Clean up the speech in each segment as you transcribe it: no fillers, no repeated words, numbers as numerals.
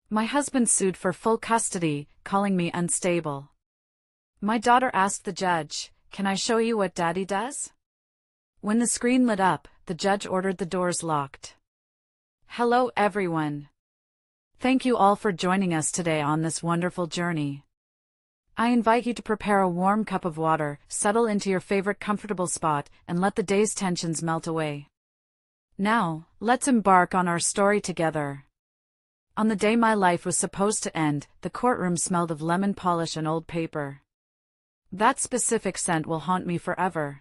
My husband sued for full custody, calling me unstable. My daughter asked the judge, "Can I show you what Daddy does?" When the screen lit up, the judge ordered the doors locked. Hello everyone. Thank you all for joining us today on this wonderful journey. I invite you to prepare a warm cup of water, settle into your favorite comfortable spot, and let the day's tensions melt away. Now, let's embark on our story together. On the day my life was supposed to end, the courtroom smelled of lemon polish and old paper. That specific scent will haunt me forever.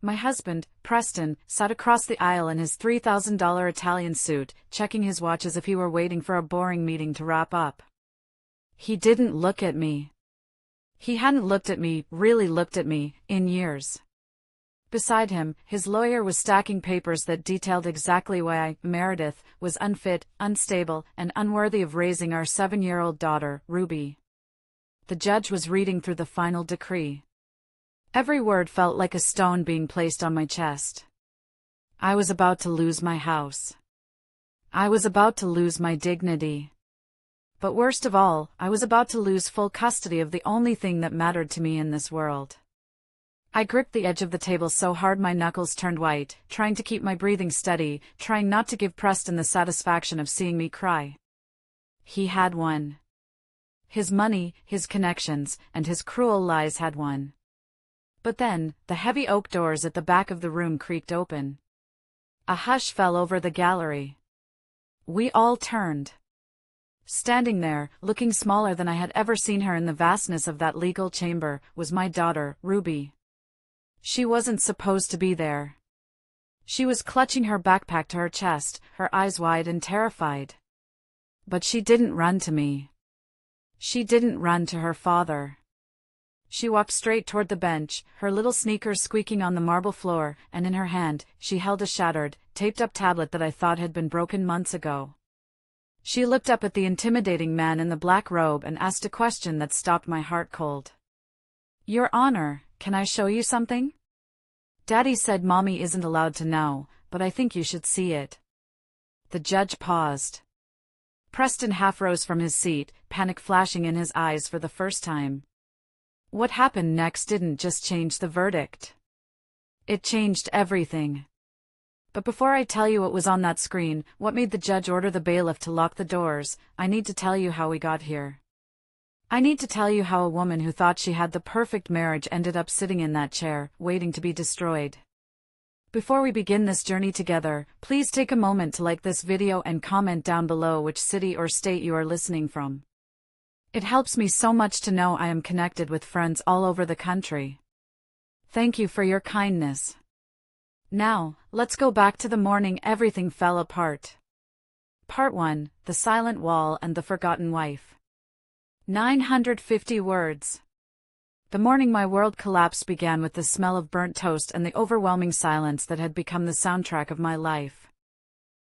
My husband, Preston, sat across the aisle in his $3,000 Italian suit, checking his watch as if he were waiting for a boring meeting to wrap up. He didn't look at me. He hadn't really looked at me, in years. Beside him, his lawyer was stacking papers that detailed exactly why I, Meredith, was unfit, unstable, and unworthy of raising our 7-year-old daughter, Ruby. The judge was reading through the final decree. Every word felt like a stone being placed on my chest. I was about to lose my house. I was about to lose my dignity. But worst of all, I was about to lose full custody of the only thing that mattered to me in this world. I gripped the edge of the table so hard my knuckles turned white, trying to keep my breathing steady, trying not to give Preston the satisfaction of seeing me cry. He had won. His money, his connections, and his cruel lies had won. But then, the heavy oak doors at the back of the room creaked open. A hush fell over the gallery. We all turned. Standing there, looking smaller than I had ever seen her in the vastness of that legal chamber, was my daughter, Ruby. She wasn't supposed to be there. She was clutching her backpack to her chest, her eyes wide and terrified. But she didn't run to me. She didn't run to her father. She walked straight toward the bench, her little sneakers squeaking on the marble floor, and in her hand, she held a shattered, taped-up tablet that I thought had been broken months ago. She looked up at the intimidating man in the black robe and asked a question that stopped my heart cold. "Your Honor, can I show you something?" "Daddy said Mommy isn't allowed to know, but I think you should see it." The judge paused. Preston half rose from his seat, panic flashing in his eyes for the first time. What happened next didn't just change the verdict. It changed everything. But before I tell you what was on that screen, what made the judge order the bailiff to lock the doors, I need to tell you how we got here. I need to tell you how a woman who thought she had the perfect marriage ended up sitting in that chair, waiting to be destroyed. Before we begin this journey together, please take a moment to like this video and comment down below which city or state you are listening from. It helps me so much to know I am connected with friends all over the country. Thank you for your kindness. Now, let's go back to the morning everything fell apart. Part 1, The Silent Wall and the Forgotten Wife. 950 words. The morning my world collapsed began with the smell of burnt toast and the overwhelming silence that had become the soundtrack of my life.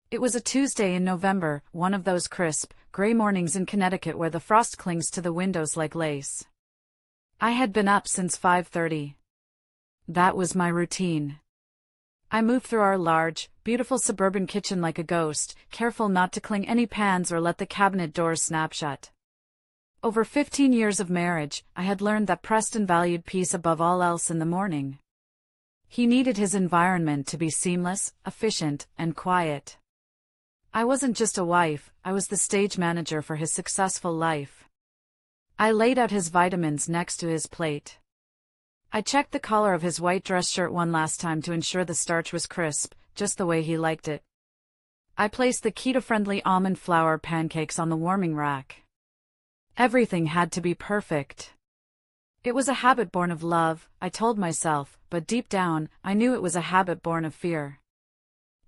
It was a Tuesday in November, one of those crisp, gray mornings in Connecticut where the frost clings to the windows like lace. I had been up since 5:30. That was my routine. I moved through our large, beautiful suburban kitchen like a ghost, careful not to cling any pans or let the cabinet doors snap shut. Over 15 years of marriage, I had learned that Preston valued peace above all else in the morning. He needed his environment to be seamless, efficient, and quiet. I wasn't just a wife, I was the stage manager for his successful life. I laid out his vitamins next to his plate. I checked the collar of his white dress shirt one last time to ensure the starch was crisp, just the way he liked it. I placed the keto-friendly almond flour pancakes on the warming rack. Everything had to be perfect. It was a habit born of love, I told myself, but deep down, I knew it was a habit born of fear.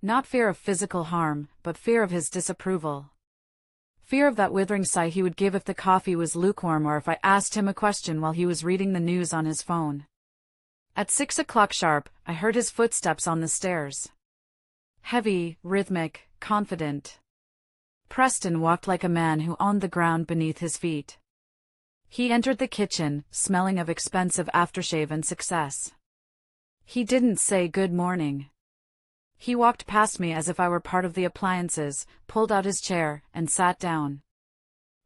Not fear of physical harm, but fear of his disapproval. Fear of that withering sigh he would give if the coffee was lukewarm or if I asked him a question while he was reading the news on his phone. At 6 o'clock sharp, I heard his footsteps on the stairs. Heavy, rhythmic, confident. Preston walked like a man who owned the ground beneath his feet. He entered the kitchen, smelling of expensive aftershave and success. He didn't say good morning. He walked past me as if I were part of the appliances, pulled out his chair, and sat down.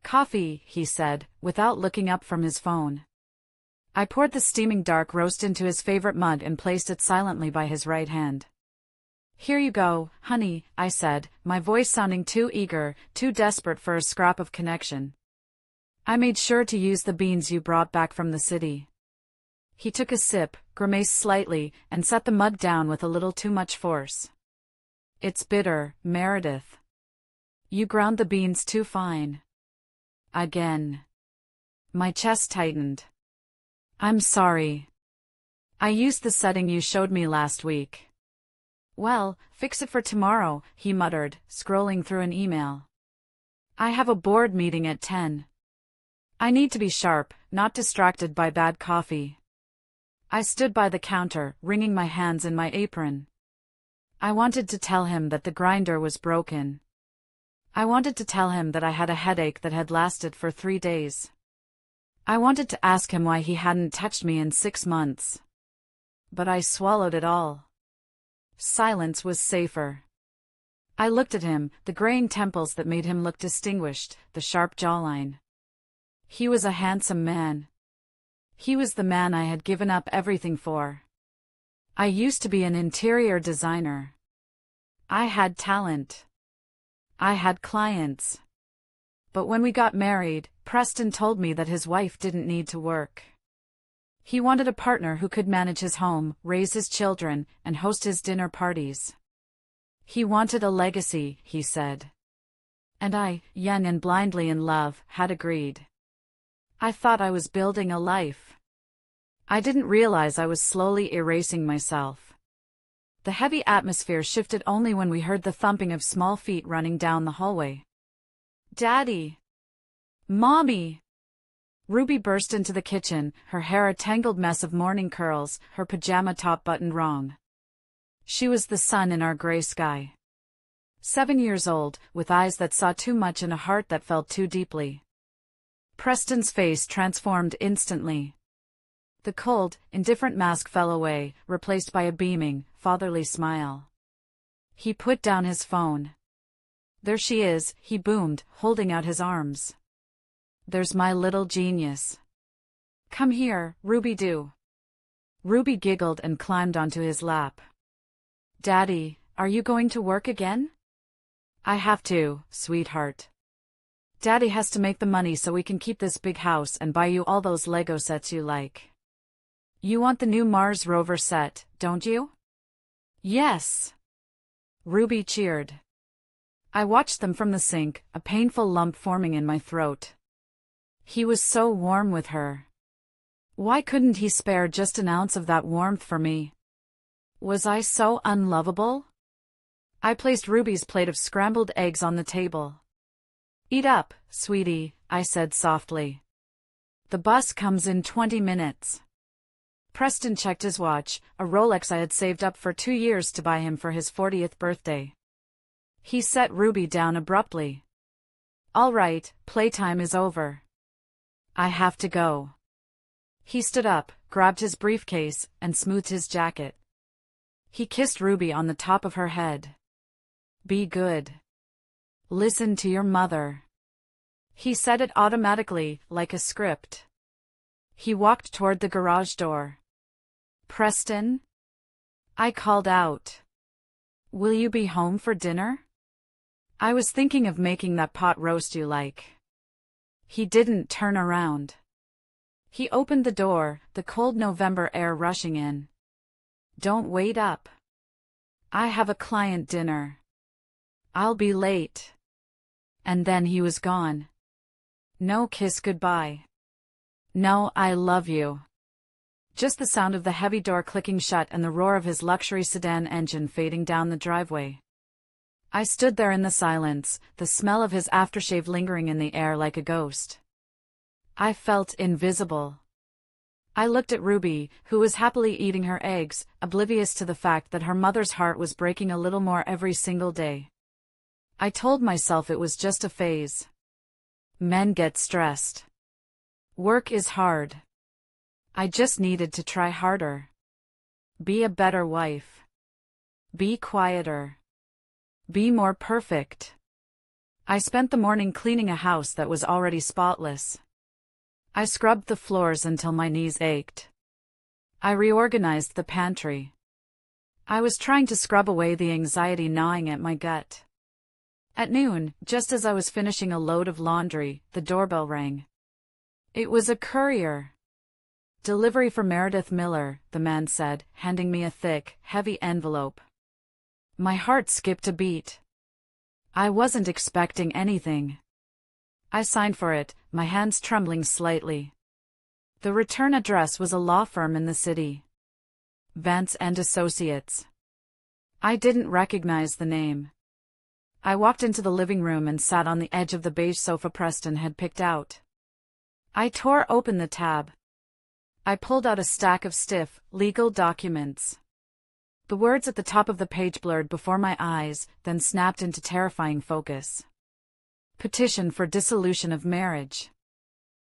Coffee, he said, without looking up from his phone. I poured the steaming dark roast into his favorite mug and placed it silently by his right hand. Here you go, honey, I said, my voice sounding too eager, too desperate for a scrap of connection. I made sure to use the beans you brought back from the city. He took a sip, grimaced slightly, and set the mug down with a little too much force. It's bitter, Meredith. You ground the beans too fine. Again. My chest tightened. I'm sorry. I used the setting you showed me last week. Well, fix it for tomorrow, he muttered, scrolling through an email. I have a board meeting at 10. I need to be sharp, not distracted by bad coffee. I stood by the counter, wringing my hands in my apron. I wanted to tell him that the grinder was broken. I wanted to tell him that I had a headache that had lasted for 3 days. I wanted to ask him why he hadn't touched me in 6 months. But I swallowed it all. Silence was safer. I looked at him, the graying temples that made him look distinguished, the sharp jawline. He was a handsome man. He was the man I had given up everything for. I used to be an interior designer. I had talent. I had clients. But when we got married, Preston told me that his wife didn't need to work. He wanted a partner who could manage his home, raise his children, and host his dinner parties. He wanted a legacy, he said. And I, young and blindly in love, had agreed. I thought I was building a life. I didn't realize I was slowly erasing myself. The heavy atmosphere shifted only when we heard the thumping of small feet running down the hallway. Daddy! Mommy! Ruby burst into the kitchen, her hair a tangled mess of morning curls, her pajama top buttoned wrong. She was the sun in our gray sky. 7 years old, with eyes that saw too much and a heart that felt too deeply. Preston's face transformed instantly. The cold, indifferent mask fell away, replaced by a beaming, fatherly smile. He put down his phone. There she is, he boomed, holding out his arms. There's my little genius. Come here, Ruby do. Ruby giggled and climbed onto his lap. Daddy, are you going to work again? I have to, sweetheart. Daddy has to make the money so we can keep this big house and buy you all those Lego sets you like. You want the new Mars rover set, don't you? Yes. Ruby cheered. I watched them from the sink, a painful lump forming in my throat. He was so warm with her. Why couldn't he spare just an ounce of that warmth for me? Was I so unlovable? I placed Ruby's plate of scrambled eggs on the table. Eat up, sweetie, I said softly. The bus comes in 20 minutes. Preston checked his watch, a Rolex I had saved up for 2 years to buy him for his 40th birthday. He set Ruby down abruptly. All right, playtime is over. I have to go. He stood up, grabbed his briefcase, and smoothed his jacket. He kissed Ruby on the top of her head. Be good. Listen to your mother. He said it automatically, like a script. He walked toward the garage door. Preston? I called out. Will you be home for dinner? I was thinking of making that pot roast you like. He didn't turn around. He opened the door, the cold November air rushing in. Don't wait up. I have a client dinner. I'll be late. And then he was gone. No kiss goodbye. No I love you. Just the sound of the heavy door clicking shut and the roar of his luxury sedan engine fading down the driveway. I stood there in the silence, the smell of his aftershave lingering in the air like a ghost. I felt invisible. I looked at Ruby, who was happily eating her eggs, oblivious to the fact that her mother's heart was breaking a little more every single day. I told myself it was just a phase. Men get stressed. Work is hard. I just needed to try harder. Be a better wife. Be quieter. Be more perfect. I spent the morning cleaning a house that was already spotless. I scrubbed the floors until my knees ached. I reorganized the pantry. I was trying to scrub away the anxiety gnawing at my gut. At noon, just as I was finishing a load of laundry, the doorbell rang. It was a courier. "Delivery for Meredith Miller," the man said, handing me a thick, heavy envelope. My heart skipped a beat. I wasn't expecting anything. I signed for it, my hands trembling slightly. The return address was a law firm in the city. Vance and Associates. I didn't recognize the name. I walked into the living room and sat on the edge of the beige sofa Preston had picked out. I tore open the tab. I pulled out a stack of stiff, legal documents. The words at the top of the page blurred before my eyes, then snapped into terrifying focus. Petition for dissolution of marriage.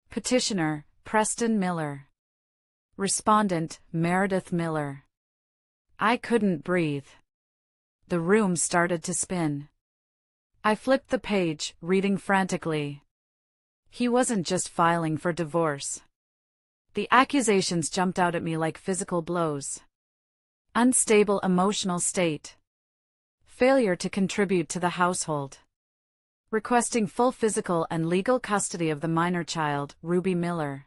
Petitioner, Preston Miller. Respondent, Meredith Miller. I couldn't breathe. The room started to spin. I flipped the page, reading frantically. He wasn't just filing for divorce. The accusations jumped out at me like physical blows. Unstable emotional state. Failure to contribute to the household. Requesting full physical and legal custody of the minor child, Ruby Miller.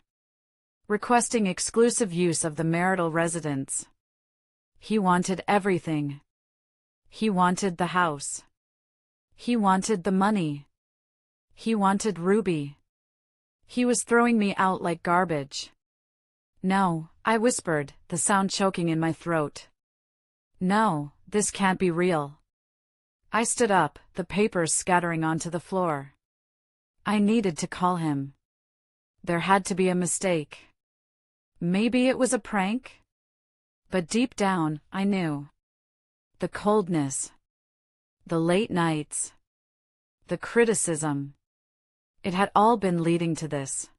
Requesting exclusive use of the marital residence. He wanted everything. He wanted the house. He wanted the money. He wanted Ruby. He was throwing me out like garbage. "No," I whispered, the sound choking in my throat. "No, this can't be real." I stood up, the papers scattering onto the floor. I needed to call him. There had to be a mistake. Maybe it was a prank? But deep down, I knew. The coldness. The late nights. The criticism. It had all been leading to this.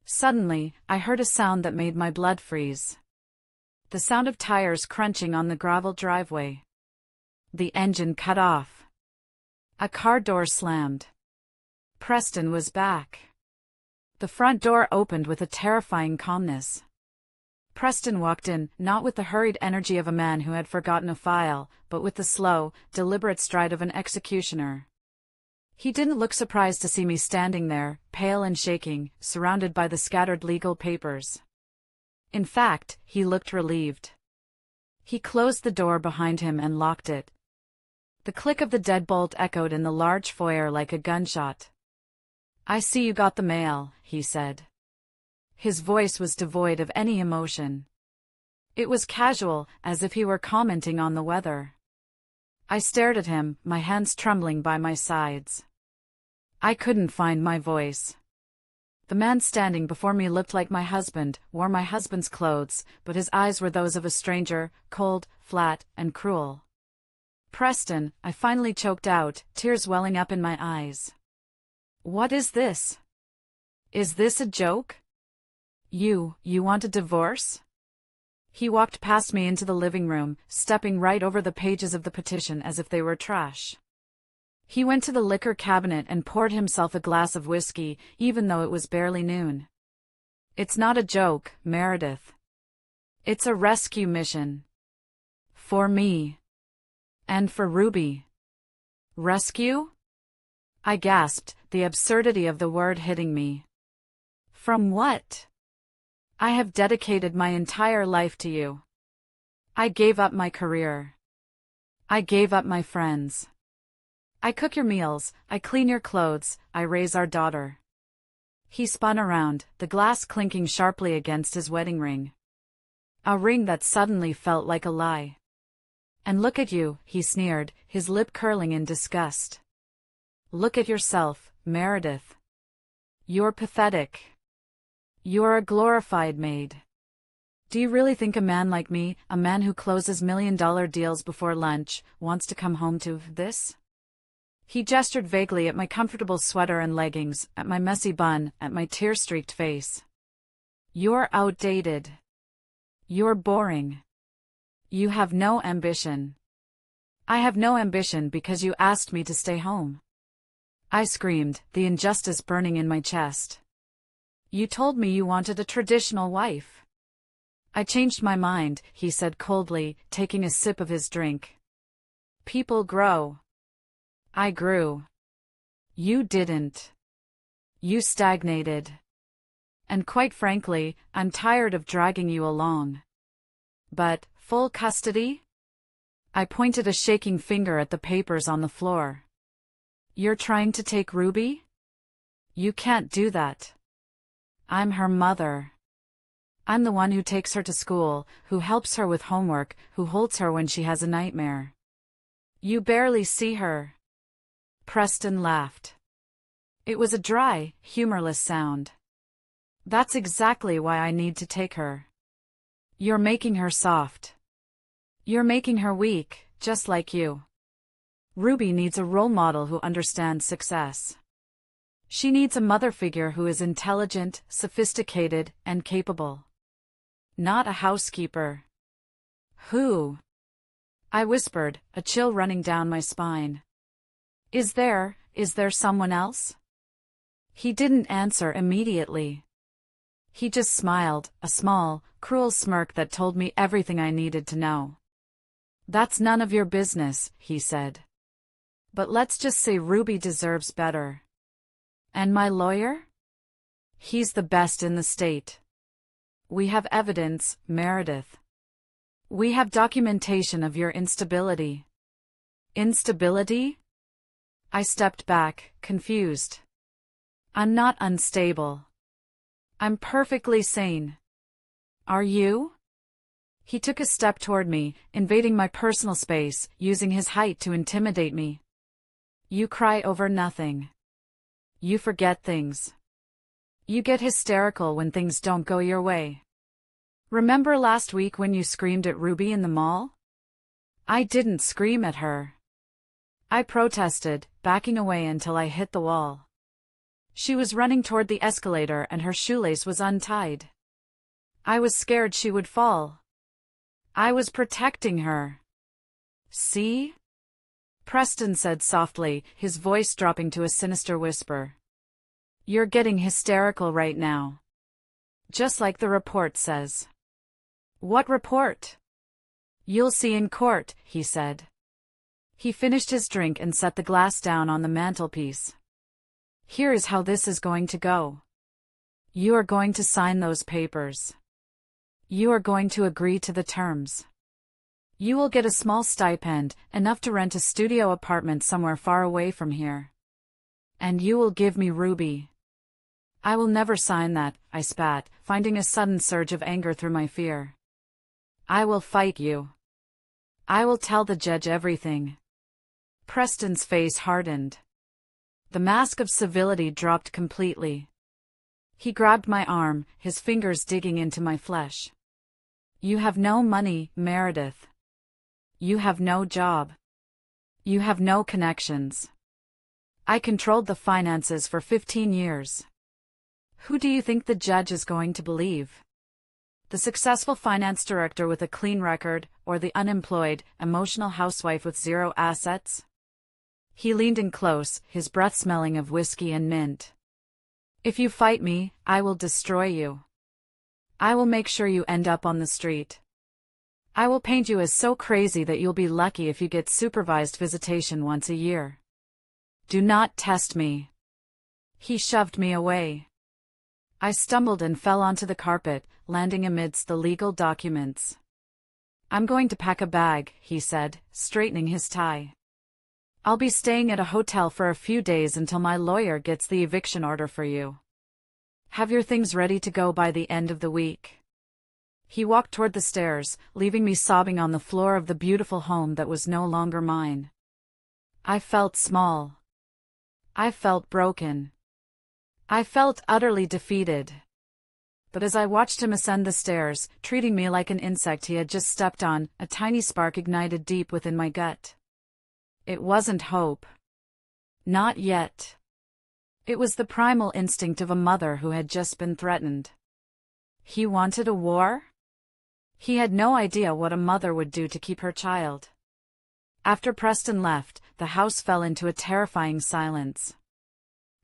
Suddenly, I heard a sound that made my blood freeze. The sound of tires crunching on the gravel driveway. The engine cut off. A car door slammed. Preston was back. The front door opened with a terrifying calmness. Preston walked in, not with the hurried energy of a man who had forgotten a file, but with the slow, deliberate stride of an executioner. He didn't look surprised to see me standing there, pale and shaking, surrounded by the scattered legal papers. In fact, he looked relieved. He closed the door behind him and locked it. The click of the deadbolt echoed in the large foyer like a gunshot. "I see you got the mail," he said. His voice was devoid of any emotion. It was casual, as if he were commenting on the weather. I stared at him, my hands trembling by my sides. I couldn't find my voice. The man standing before me looked like my husband, wore my husband's clothes, but his eyes were those of a stranger, cold, flat, and cruel. "Preston," I finally choked out, tears welling up in my eyes. "What is this? Is this a joke? You want a divorce?" He walked past me into the living room, stepping right over the pages of the petition as if they were trash. He went to the liquor cabinet and poured himself a glass of whiskey, even though it was barely noon. "It's not a joke, Meredith. It's a rescue mission. For me. And for Ruby." "Rescue?" I gasped, the absurdity of the word hitting me. "From what? I have dedicated my entire life to you. I gave up my career. I gave up my friends. I cook your meals, I clean your clothes, I raise our daughter." He spun around, the glass clinking sharply against his wedding ring. A ring that suddenly felt like a lie. "And look at you," he sneered, his lip curling in disgust. "Look at yourself, Meredith. You're pathetic. You're a glorified maid. Do you really think a man like me, a man who closes million-dollar deals before lunch, wants to come home to this?" He gestured vaguely at my comfortable sweater and leggings, at my messy bun, at my tear-streaked face. "You're outdated. You're boring. You have no ambition. I have no ambition because you asked me to stay home. I screamed, the injustice burning in my chest. You told me you wanted a traditional wife. I changed my mind, he said coldly, taking a sip of his drink. People grow. I grew. You didn't. You stagnated. And quite frankly, I'm tired of dragging you along. But, full custody? I pointed a shaking finger at the papers on the floor. You're trying to take Ruby? You can't do that. I'm her mother. I'm the one who takes her to school, who helps her with homework, who holds her when she has a nightmare. You barely see her. Preston laughed. It was a dry, humorless sound. That's exactly why I need to take her. You're making her soft. You're making her weak, just like you. Ruby needs a role model who understands success. She needs a mother figure who is intelligent, sophisticated, and capable. Not a housekeeper. Who? I whispered, a chill running down my spine. Is there someone else? He didn't answer immediately. He just smiled, a small, cruel smirk that told me everything I needed to know. That's none of your business, he said. But let's just say Ruby deserves better. And my lawyer? He's the best in the state. We have evidence, Meredith. We have documentation of your instability. Instability? I stepped back, confused. I'm not unstable. I'm perfectly sane. Are you? He took a step toward me, invading my personal space, using his height to intimidate me. You cry over nothing. You forget things. You get hysterical when things don't go your way. Remember last week when you screamed at Ruby in the mall? I didn't scream at her. I protested, backing away until I hit the wall. She was running toward the escalator and her shoelace was untied. I was scared she would fall. I was protecting her. See? Preston said softly, his voice dropping to a sinister whisper. You're getting hysterical right now. Just like the report says. What report? You'll see in court, he said. He finished his drink and set the glass down on the mantelpiece. Here is how this is going to go. You are going to sign those papers. You are going to agree to the terms. You will get a small stipend, enough to rent a studio apartment somewhere far away from here. And you will give me Ruby. I will never sign that, I spat, finding a sudden surge of anger through my fear. I will fight you. I will tell the judge everything. Preston's face hardened. The mask of civility dropped completely. He grabbed my arm, his fingers digging into my flesh. You have no money, Meredith. You have no job. You have no connections. I controlled the finances for 15 years. Who do you think the judge is going to believe? The successful finance director with a clean record, or the unemployed, emotional housewife with zero assets? He leaned in close, his breath smelling of whiskey and mint. If you fight me, I will destroy you. I will make sure you end up on the street. I will paint you as so crazy that you'll be lucky if you get supervised visitation once a year. Do not test me. He shoved me away. I stumbled and fell onto the carpet, landing amidst the legal documents. I'm going to pack a bag, he said, straightening his tie. I'll be staying at a hotel for a few days until my lawyer gets the eviction order for you. Have your things ready to go by the end of the week. He walked toward the stairs, leaving me sobbing on the floor of the beautiful home that was no longer mine. I felt small. I felt broken. I felt utterly defeated. But as I watched him ascend the stairs, treating me like an insect he had just stepped on, a tiny spark ignited deep within my gut. It wasn't hope. Not yet. It was the primal instinct of a mother who had just been threatened. He wanted a war? He had no idea what a mother would do to keep her child. After Preston left, the house fell into a terrifying silence.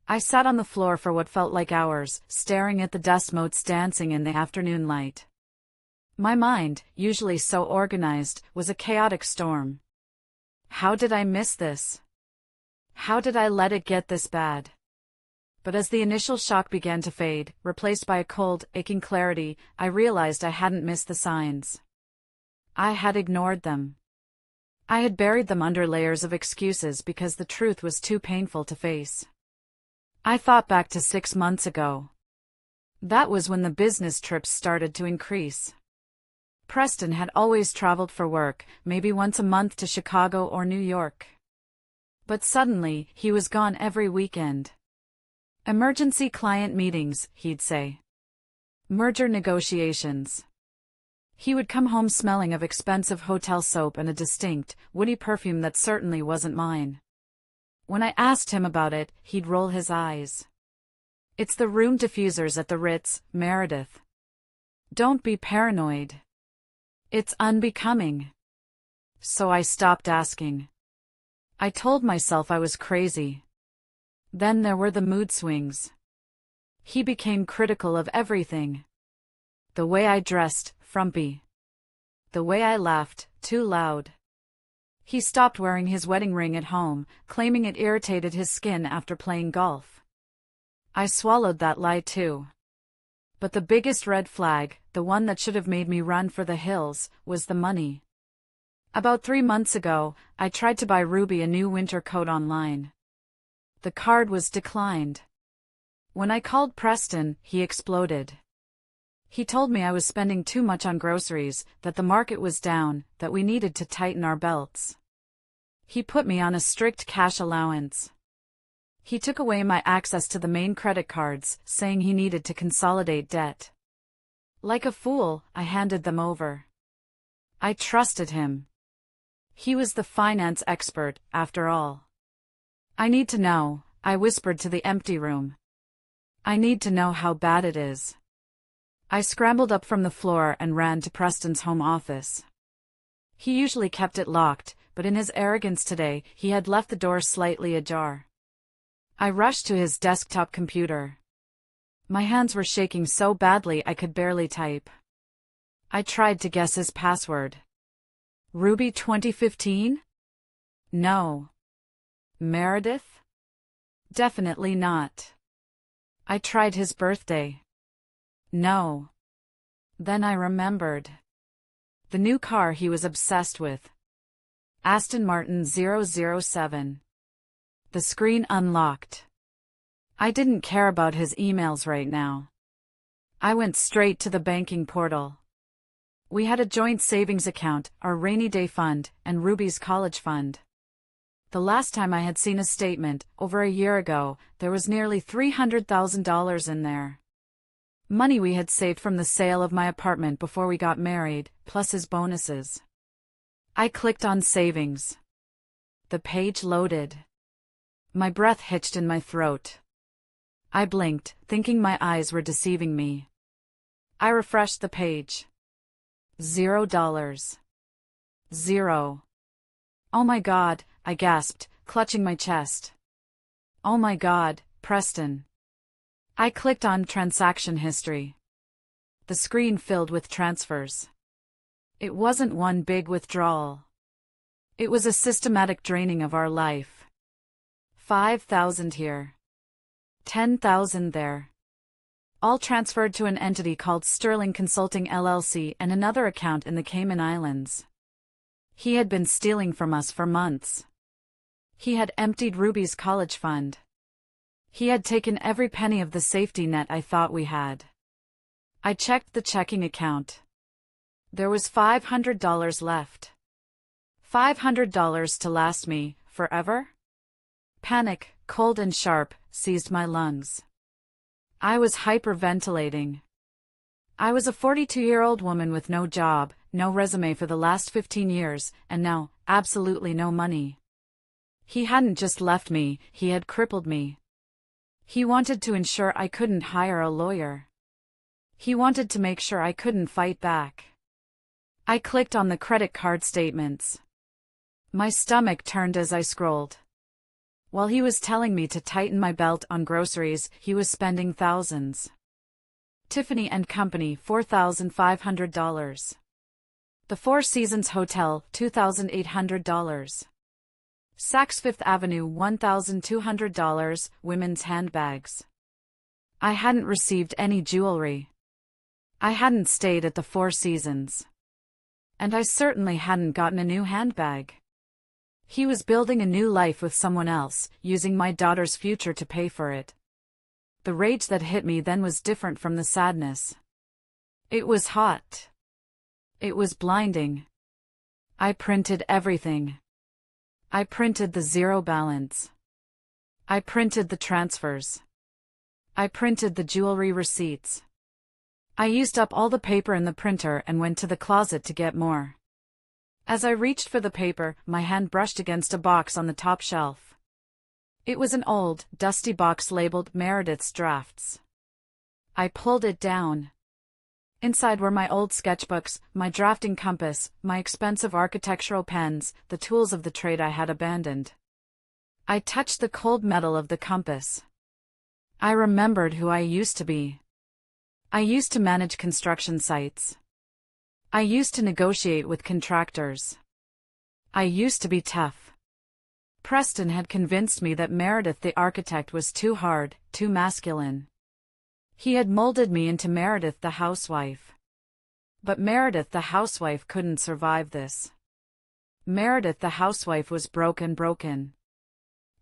I sat on the floor for what felt like hours, staring at the dust motes dancing in the afternoon light. My mind, usually so organized, was a chaotic storm. How did I miss this? How did I let it get this bad? But as the initial shock began to fade, replaced by a cold, aching clarity, I realized I hadn't missed the signs. I had ignored them. I had buried them under layers of excuses because the truth was too painful to face. I thought back to 6 months ago. That was when the business trips started to increase. Preston had always traveled for work, maybe once a month to Chicago or New York. But suddenly, he was gone every weekend. Emergency client meetings, he'd say. Merger negotiations. He would come home smelling of expensive hotel soap and a distinct, woody perfume that certainly wasn't mine. When I asked him about it, he'd roll his eyes. "It's the room diffusers at the Ritz, Meredith. Don't be paranoid. It's unbecoming." So I stopped asking. I told myself I was crazy. Then there were the mood swings. He became critical of everything. The way I dressed, frumpy. The way I laughed, too loud. He stopped wearing his wedding ring at home, claiming it irritated his skin after playing golf. I swallowed that lie too. But the biggest red flag, the one that should have made me run for the hills, was the money. About 3 months ago, I tried to buy Ruby a new winter coat online. The card was declined. When I called Preston, he exploded. He told me I was spending too much on groceries, that the market was down, that we needed to tighten our belts. He put me on a strict cash allowance. He took away my access to the main credit cards, saying he needed to consolidate debt. Like a fool, I handed them over. I trusted him. He was the finance expert, after all. "I need to know," I whispered to the empty room. "I need to know how bad it is." I scrambled up from the floor and ran to Preston's home office. He usually kept it locked, but in his arrogance today, he had left the door slightly ajar. I rushed to his desktop computer. My hands were shaking so badly I could barely type. I tried to guess his password. Ruby 2015? No. Meredith? Definitely not. I tried his birthday. No. Then I remembered. The new car he was obsessed with. Aston Martin 007. The screen unlocked. I didn't care about his emails right now. I went straight to the banking portal. We had a joint savings account, our rainy day fund, and Ruby's college fund. The last time I had seen a statement, over a year ago, there was nearly $300,000 in there. Money we had saved from the sale of my apartment before we got married, plus his bonuses. I clicked on savings. The page loaded. My breath hitched in my throat. I blinked, thinking my eyes were deceiving me. I refreshed the page. $0. 0. Oh my God, I gasped, clutching my chest. Oh my God, Preston. I clicked on transaction history. The screen filled with transfers. It wasn't one big withdrawal. It was a systematic draining of our life. 5,000 here. 10,000 there. All transferred to an entity called Sterling Consulting LLC and another account in the Cayman Islands. He had been stealing from us for months. He had emptied Ruby's college fund. He had taken every penny of the safety net I thought we had. I checked the checking account. There was $500 left. $500 to last me, forever? Panic, cold and sharp, seized my lungs. I was hyperventilating. I was a 42-year-old woman with no job, no resume for the last 15 years, and now, absolutely no money. He hadn't just left me, he had crippled me. He wanted to ensure I couldn't hire a lawyer. He wanted to make sure I couldn't fight back. I clicked on the credit card statements. My stomach turned as I scrolled. While he was telling me to tighten my belt on groceries, he was spending thousands. Tiffany & Company, $4,500. The Four Seasons Hotel, $2,800. Saks Fifth Avenue, $1,200, women's handbags. I hadn't received any jewelry. I hadn't stayed at the Four Seasons. And I certainly hadn't gotten a new handbag. He was building a new life with someone else, using my daughter's future to pay for it. The rage that hit me then was different from the sadness. It was hot. It was blinding. I printed everything. I printed the zero balance. I printed the transfers. I printed the jewelry receipts. I used up all the paper in the printer and went to the closet to get more. As I reached for the paper, my hand brushed against a box on the top shelf. It was an old, dusty box labeled Meredith's Drafts. I pulled it down. Inside were my old sketchbooks, my drafting compass, my expensive architectural pens, the tools of the trade I had abandoned. I touched the cold metal of the compass. I remembered who I used to be. I used to manage construction sites. I used to negotiate with contractors. I used to be tough. Preston had convinced me that Meredith the architect was too hard, too masculine. He had molded me into Meredith the housewife. But Meredith the housewife couldn't survive this. Meredith the housewife was broken.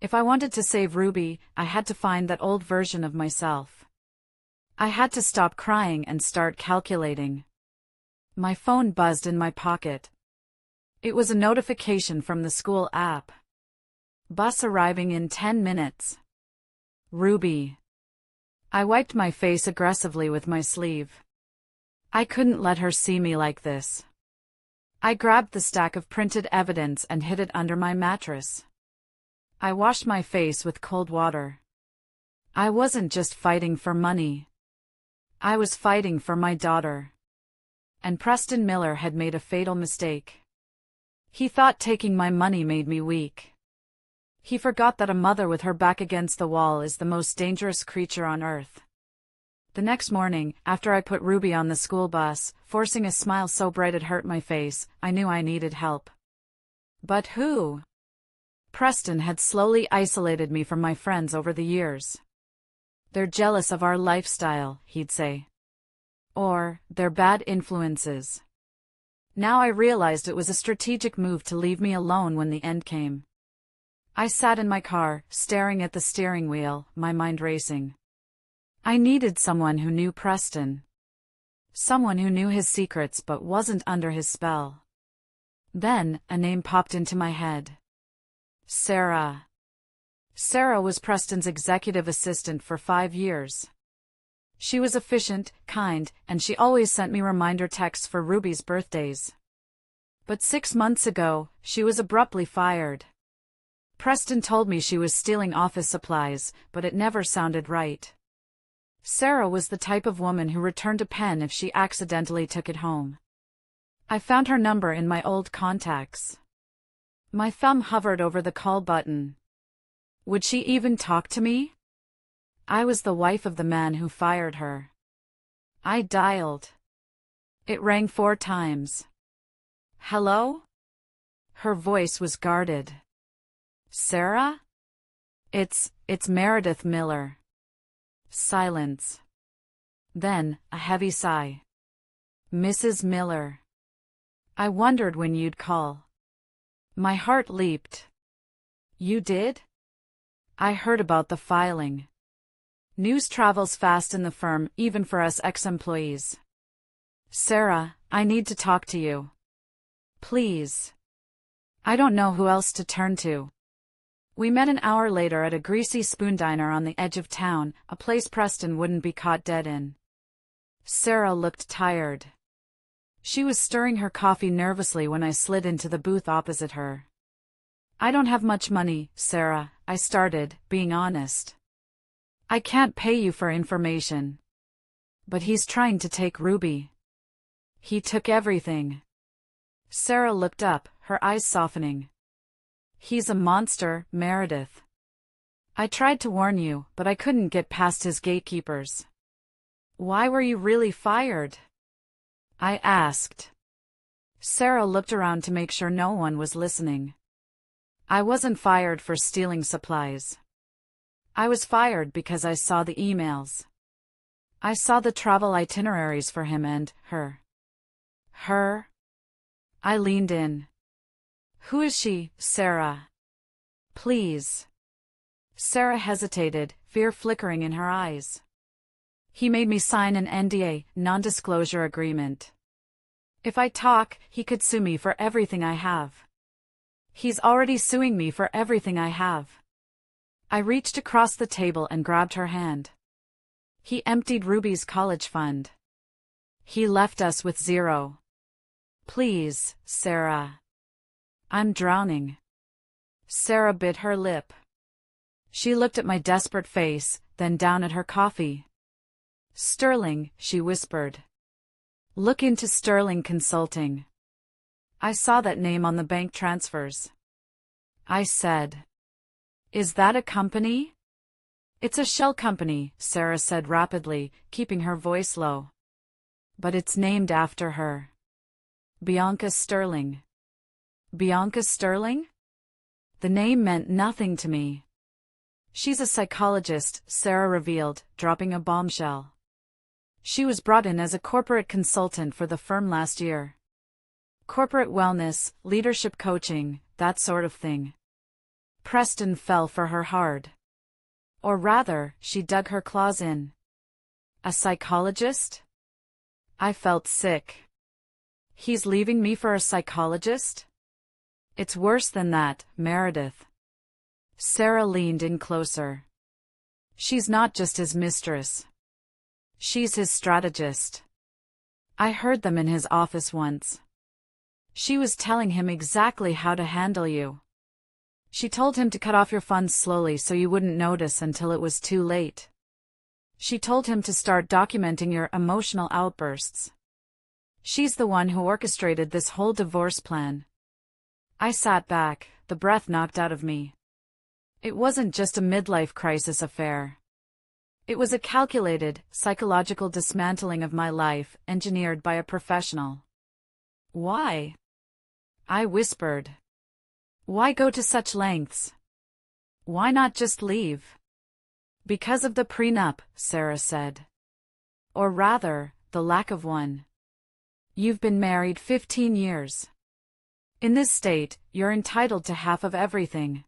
If I wanted to save Ruby, I had to find that old version of myself. I had to stop crying and start calculating. My phone buzzed in my pocket. It was a notification from the school app. Bus arriving in 10 minutes. Ruby. I wiped my face aggressively with my sleeve. I couldn't let her see me like this. I grabbed the stack of printed evidence and hid it under my mattress. I washed my face with cold water. I wasn't just fighting for money. I was fighting for my daughter. And Preston Miller had made a fatal mistake. He thought taking my money made me weak. He forgot that a mother with her back against the wall is the most dangerous creature on earth. The next morning, after I put Ruby on the school bus, forcing a smile so bright it hurt my face, I knew I needed help. But who? Preston had slowly isolated me from my friends over the years. They're jealous of our lifestyle, he'd say. Or, they're bad influences. Now I realized it was a strategic move to leave me alone when the end came. I sat in my car, staring at the steering wheel, my mind racing. I needed someone who knew Preston. Someone who knew his secrets but wasn't under his spell. Then, a name popped into my head. Sarah. Sarah was Preston's executive assistant for 5 years. She was efficient, kind, and she always sent me reminder texts for Ruby's birthdays. But 6 months ago, she was abruptly fired. Preston told me she was stealing office supplies, but it never sounded right. Sarah was the type of woman who returned a pen if she accidentally took it home. I found her number in my old contacts. My thumb hovered over the call button. Would she even talk to me? I was the wife of the man who fired her. I dialed. It rang 4 times. Hello? Her voice was guarded. Sarah? It's Meredith Miller. Silence. Then, a heavy sigh. Mrs. Miller. I wondered when you'd call. My heart leaped. You did? I heard about the filing. News travels fast in the firm, even for us ex-employees. Sarah, I need to talk to you. Please. I don't know who else to turn to. We met an hour later at a greasy spoon diner on the edge of town, a place Preston wouldn't be caught dead in. Sarah looked tired. She was stirring her coffee nervously when I slid into the booth opposite her. I don't have much money, Sarah, I started, being honest. I can't pay you for information. But he's trying to take Ruby. He took everything. Sarah looked up, her eyes softening. He's a monster, Meredith. I tried to warn you, but I couldn't get past his gatekeepers. Why were you really fired? I asked. Sarah looked around to make sure no one was listening. I wasn't fired for stealing supplies. I was fired because I saw the emails. I saw the travel itineraries for him and her. Her? I leaned in. Who is she, Sarah? Please. Sarah hesitated, fear flickering in her eyes. He made me sign an NDA, non-disclosure agreement. If I talk, he could sue me for everything I have. He's already suing me for everything I have. I reached across the table and grabbed her hand. He emptied Ruby's college fund. He left us with zero. Please, Sarah. I'm drowning. Sarah bit her lip. She looked at my desperate face, then down at her coffee. Sterling, she whispered. Look into Sterling Consulting. I saw that name on the bank transfers. I said. Is that a company? It's a shell company, Sarah said rapidly, keeping her voice low. But it's named after her. Bianca Sterling. Bianca Sterling? The name meant nothing to me. She's a psychologist, Sarah revealed, dropping a bombshell. She was brought in as a corporate consultant for the firm last year. Corporate wellness, leadership coaching, that sort of thing. Preston fell for her hard. Or rather, she dug her claws in. A psychologist? I felt sick. He's leaving me for a psychologist? It's worse than that, Meredith. Sarah leaned in closer. She's not just his mistress. She's his strategist. I heard them in his office once. She was telling him exactly how to handle you. She told him to cut off your funds slowly so you wouldn't notice until it was too late. She told him to start documenting your emotional outbursts. She's the one who orchestrated this whole divorce plan. I sat back, the breath knocked out of me. It wasn't just a midlife crisis affair. It was a calculated, psychological dismantling of my life, engineered by a professional. Why? I whispered. Why go to such lengths? Why not just leave? Because of the prenup, Sarah said. Or rather, the lack of one. You've been married 15 years. In this state, you're entitled to half of everything.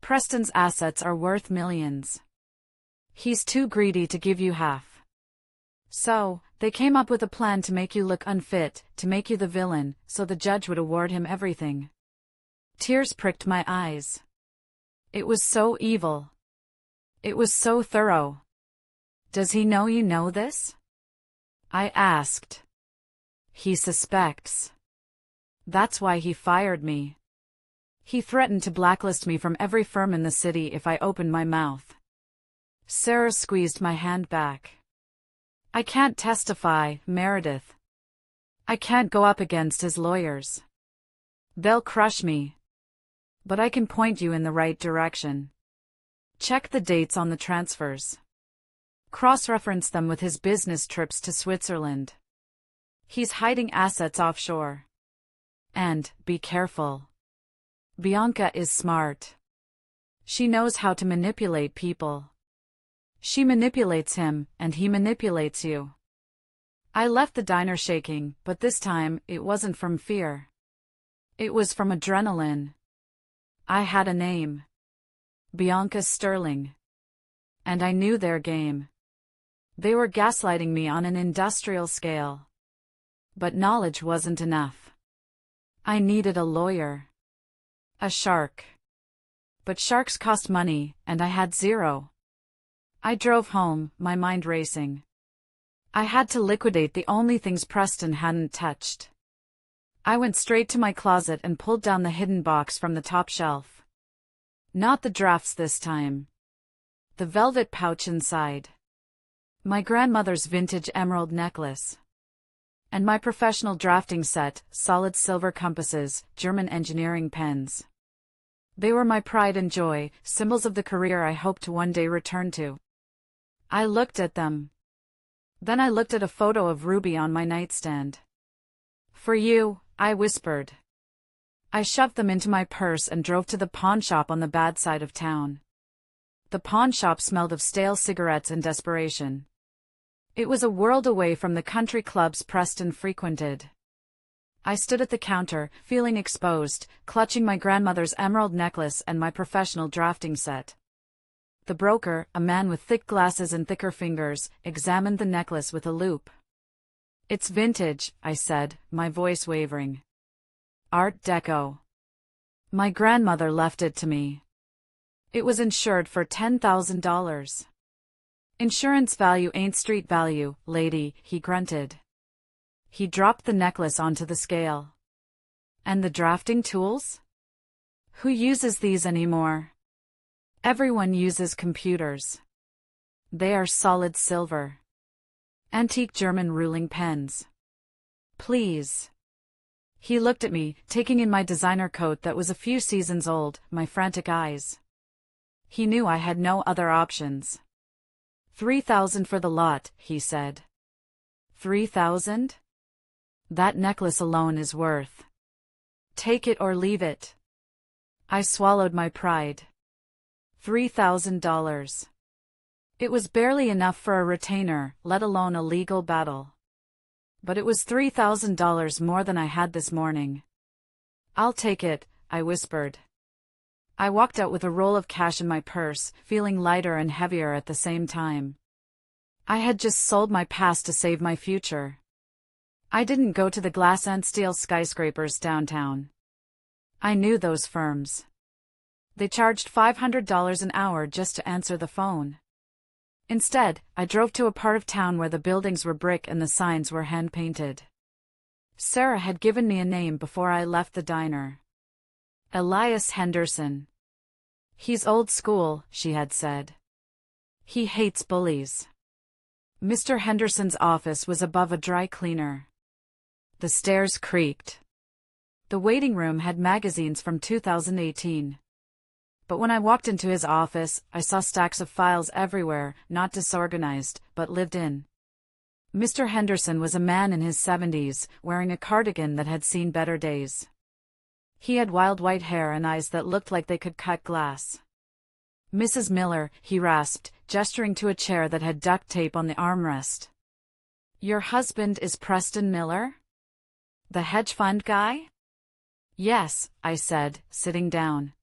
Preston's assets are worth millions. He's too greedy to give you half. So, they came up with a plan to make you look unfit, to make you the villain, so the judge would award him everything. Tears pricked my eyes. It was so evil. It was so thorough. Does he know you know this? I asked. He suspects. That's why he fired me. He threatened to blacklist me from every firm in the city if I opened my mouth. Sarah squeezed my hand back. I can't testify, Meredith. I can't go up against his lawyers. They'll crush me. But I can point you in the right direction. Check the dates on the transfers. Cross-reference them with his business trips to Switzerland. He's hiding assets offshore. And, be careful. Bianca is smart. She knows how to manipulate people. She manipulates him, and he manipulates you. I left the diner shaking, but this time, it wasn't from fear. It was from adrenaline. I had a name. Bianca Sterling. And I knew their game. They were gaslighting me on an industrial scale. But knowledge wasn't enough. I needed a lawyer. A shark. But sharks cost money, and I had zero. I drove home, my mind racing. I had to liquidate the only things Preston hadn't touched. I went straight to my closet and pulled down the hidden box from the top shelf. Not the drafts this time. The velvet pouch inside. My grandmother's vintage emerald necklace. And my professional drafting set, solid silver compasses, German engineering pens. They were my pride and joy, symbols of the career I hoped to one day return to. I looked at them. Then I looked at a photo of Ruby on my nightstand. "For you," I whispered. I shoved them into my purse and drove to the pawn shop on the bad side of town. The pawn shop smelled of stale cigarettes and desperation. It was a world away from the country clubs Preston frequented. I stood at the counter, feeling exposed, clutching my grandmother's emerald necklace and my professional drafting set. The broker, a man with thick glasses and thicker fingers, examined the necklace with a loupe. "It's vintage," I said, my voice wavering. "Art Deco. My grandmother left it to me. It was insured for $10,000. "Insurance value ain't street value, lady," he grunted. He dropped the necklace onto the scale. "And the drafting tools? Who uses these anymore?" "Everyone uses computers. They are solid silver. Antique German ruling pens. Please." He looked at me, taking in my designer coat that was a few seasons old, my frantic eyes. He knew I had no other options. $3,000 for the lot," he said. $3,000? That necklace alone is worth. Take it or leave it. I swallowed my pride. $3,000. It was barely enough for a retainer, let alone a legal battle. But it was $3,000 more than I had this morning. "I'll take it," I whispered. I walked out with a roll of cash in my purse, feeling lighter and heavier at the same time. I had just sold my past to save my future. I didn't go to the glass and steel skyscrapers downtown. I knew those firms. They charged $500 an hour just to answer the phone. Instead, I drove to a part of town where the buildings were brick and the signs were hand-painted. Sarah had given me a name before I left the diner. Elias Henderson. "He's old school," she had said. "He hates bullies." Mr. Henderson's office was above a dry cleaner. The stairs creaked. The waiting room had magazines from 2018. But when I walked into his office, I saw stacks of files everywhere, not disorganized, but lived in. Mr. Henderson was a man in his 70s, wearing a cardigan that had seen better days. He had wild white hair and eyes that looked like they could cut glass. "Mrs. Miller," he rasped, gesturing to a chair that had duct tape on the armrest. "Your husband is Preston Miller? The hedge fund guy?" "Yes," I said, sitting down.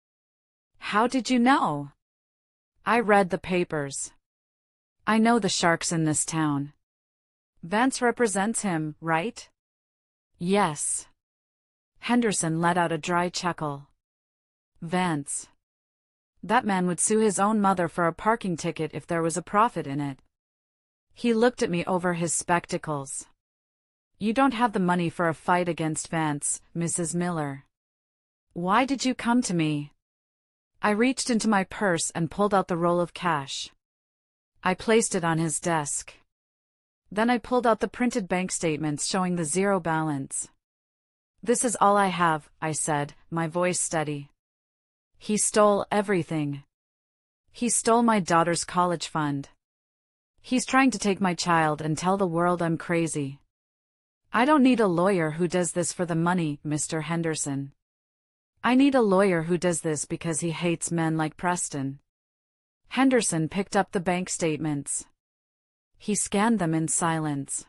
"How did you know?" "I read the papers. I know the sharks in this town." "Vance represents him, right?" "Yes." Henderson let out a dry chuckle. "Vance. That man would sue his own mother for a parking ticket if there was a profit in it." He looked at me over his spectacles. "You don't have the money for a fight against Vance, Mrs. Miller. Why did you come to me?" I reached into my purse and pulled out the roll of cash. I placed it on his desk. Then I pulled out the printed bank statements showing the zero balance. "This is all I have," I said, my voice steady. "He stole everything. He stole my daughter's college fund. He's trying to take my child and tell the world I'm crazy. I don't need a lawyer who does this for the money, Mr. Henderson. I need a lawyer who does this because he hates men like Preston." Henderson picked up the bank statements. He scanned them in silence.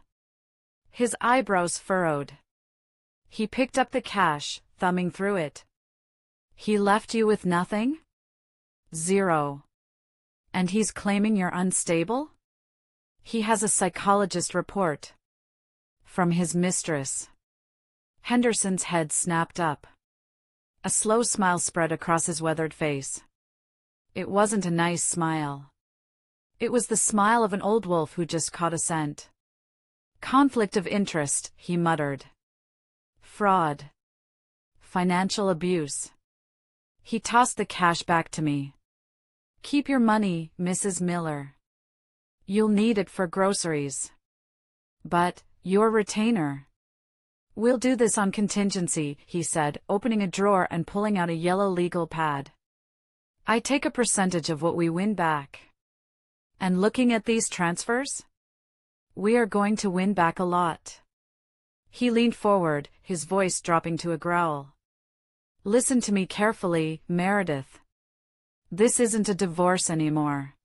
His eyebrows furrowed. He picked up the cash, thumbing through it. "He left you with nothing?" "Zero. And he's claiming you're unstable?" "He has a psychologist report. From his mistress." Henderson's head snapped up. A slow smile spread across his weathered face. It wasn't a nice smile. It was the smile of an old wolf who just caught a scent. "Conflict of interest," he muttered. "Fraud. Financial abuse." He tossed the cash back to me. "Keep your money, Mrs. Miller. You'll need it for groceries." "But, your retainer." We'll do this on contingency, he said, opening a drawer and pulling out a yellow legal pad. I take a percentage of what we win back. And looking at these transfers? We are going to win back a lot. He leaned forward, his voice dropping to a growl. Listen to me carefully, Meredith. This isn't a divorce anymore.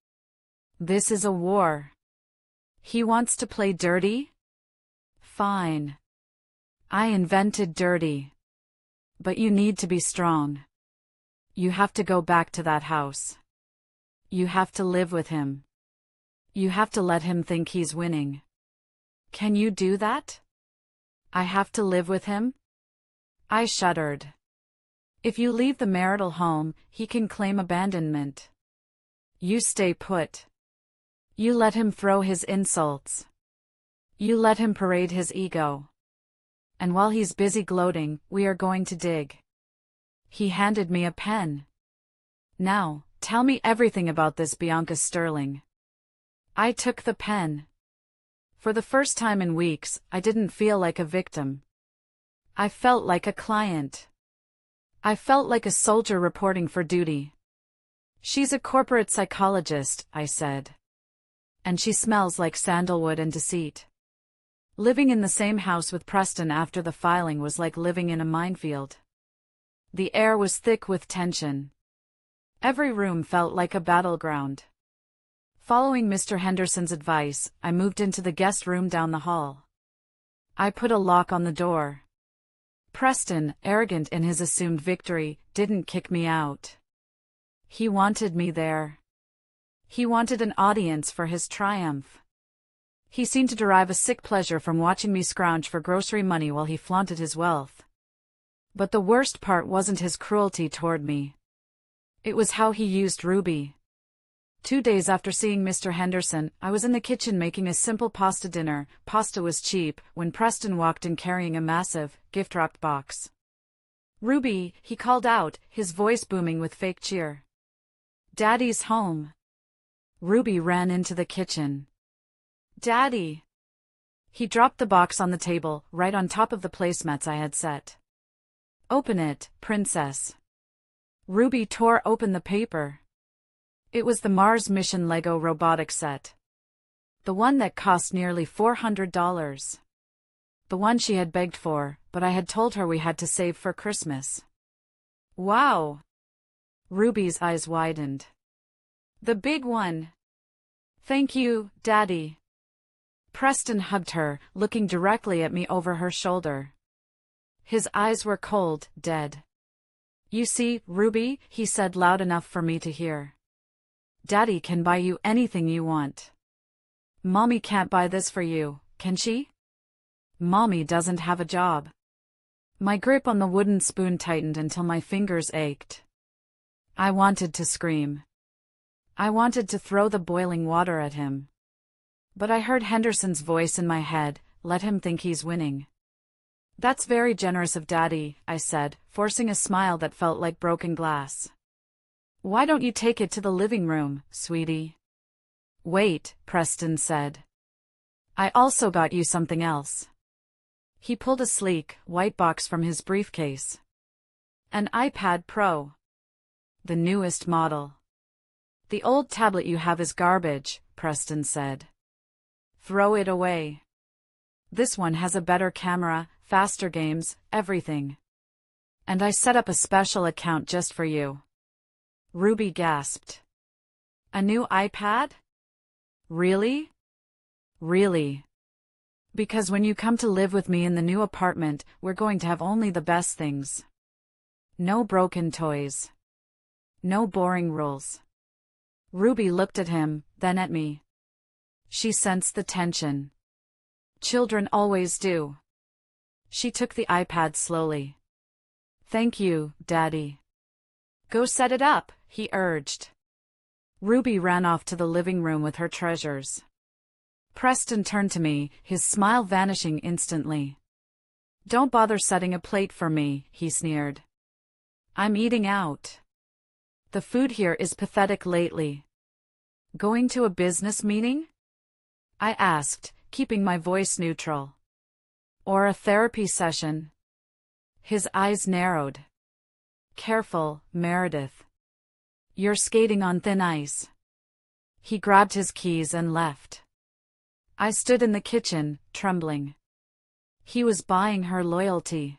This is a war. He wants to play dirty? Fine. I invented dirty. But you need to be strong. You have to go back to that house. You have to live with him. You have to let him think he's winning. Can you do that? I have to live with him? I shuddered. If you leave the marital home, he can claim abandonment. You stay put. You let him throw his insults. You let him parade his ego. And while he's busy gloating, we are going to dig. He handed me a pen. Now, tell me everything about this Bianca Sterling. I took the pen. For the first time in weeks, I didn't feel like a victim. I felt like a client. I felt like a soldier reporting for duty. She's a corporate psychologist, I said. And she smells like sandalwood and deceit. Living in the same house with Preston after the filing was like living in a minefield. The air was thick with tension. Every room felt like a battleground. Following Mr. Henderson's advice, I moved into the guest room down the hall. I put a lock on the door. Preston, arrogant in his assumed victory, didn't kick me out. He wanted me there. He wanted an audience for his triumph. He seemed to derive a sick pleasure from watching me scrounge for grocery money while he flaunted his wealth. But the worst part wasn't his cruelty toward me. It was how he used Ruby. 2 days after seeing Mr. Henderson, I was in the kitchen making a simple pasta dinner. Pasta was cheap, when Preston walked in carrying a massive, gift-wrapped box. Ruby, he called out, his voice booming with fake cheer. Daddy's home. Ruby ran into the kitchen. Daddy! He dropped the box on the table, right on top of the placemats I had set. Open it, princess. Ruby tore open the paper. It was the Mars Mission Lego robotic set. The one that cost nearly $400. The one she had begged for, but I had told her we had to save for Christmas. Wow! Ruby's eyes widened. The big one. Thank you, Daddy. Preston hugged her, looking directly at me over her shoulder. His eyes were cold, dead. You see, Ruby, he said loud enough for me to hear. Daddy can buy you anything you want. Mommy can't buy this for you, can she? Mommy doesn't have a job. My grip on the wooden spoon tightened until my fingers ached. I wanted to scream. I wanted to throw the boiling water at him. But I heard Henderson's voice in my head, let him think he's winning. That's very generous of Daddy, I said, forcing a smile that felt like broken glass. Why don't you take it to the living room, sweetie? Wait, Preston said. I also got you something else. He pulled a sleek, white box from his briefcase. An iPad Pro. The newest model. The old tablet you have is garbage, Preston said. Throw it away. This one has a better camera, faster games, everything. And I set up a special account just for you. Ruby gasped. A new iPad? Really? Really? Because when you come to live with me in the new apartment, we're going to have only the best things. No broken toys. No boring rules. Ruby looked at him, then at me. She sensed the tension. Children always do. She took the iPad slowly. Thank you, Daddy. Go set it up, he urged. Ruby ran off to the living room with her treasures. Preston turned to me, his smile vanishing instantly. Don't bother setting a plate for me, he sneered. I'm eating out. The food here is pathetic lately. Going to a business meeting? I asked, keeping my voice neutral. Or a therapy session? His eyes narrowed. Careful, Meredith. You're skating on thin ice. He grabbed his keys and left. I stood in the kitchen, trembling. He was buying her loyalty.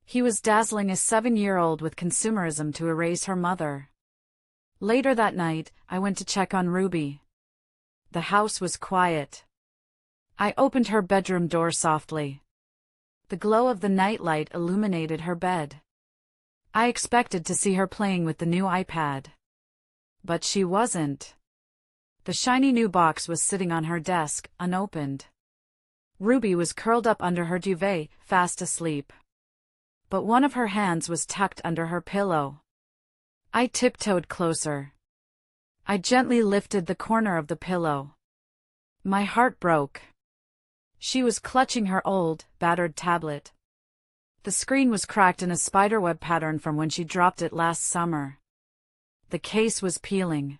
He was dazzling a 7-year-old with consumerism to erase her mother. Later that night, I went to check on Ruby. The house was quiet. I opened her bedroom door softly. The glow of the nightlight illuminated her bed. I expected to see her playing with the new iPad. But she wasn't. The shiny new box was sitting on her desk, unopened. Ruby was curled up under her duvet, fast asleep. But one of her hands was tucked under her pillow. I tiptoed closer. I gently lifted the corner of the pillow. My heart broke. She was clutching her old, battered tablet. The screen was cracked in a spiderweb pattern from when she dropped it last summer. The case was peeling.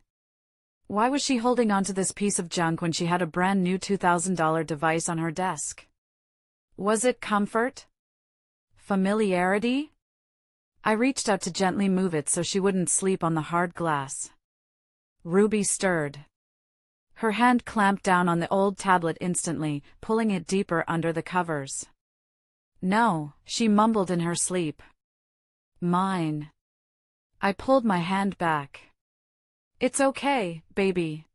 Why was she holding onto this piece of junk when she had a brand new $2,000 device on her desk? Was it comfort? Familiarity? I reached out to gently move it so she wouldn't sleep on the hard glass. Ruby stirred. Her hand clamped down on the old tablet instantly, pulling it deeper under the covers. No, she mumbled in her sleep. Mine. I pulled my hand back. It's okay, baby.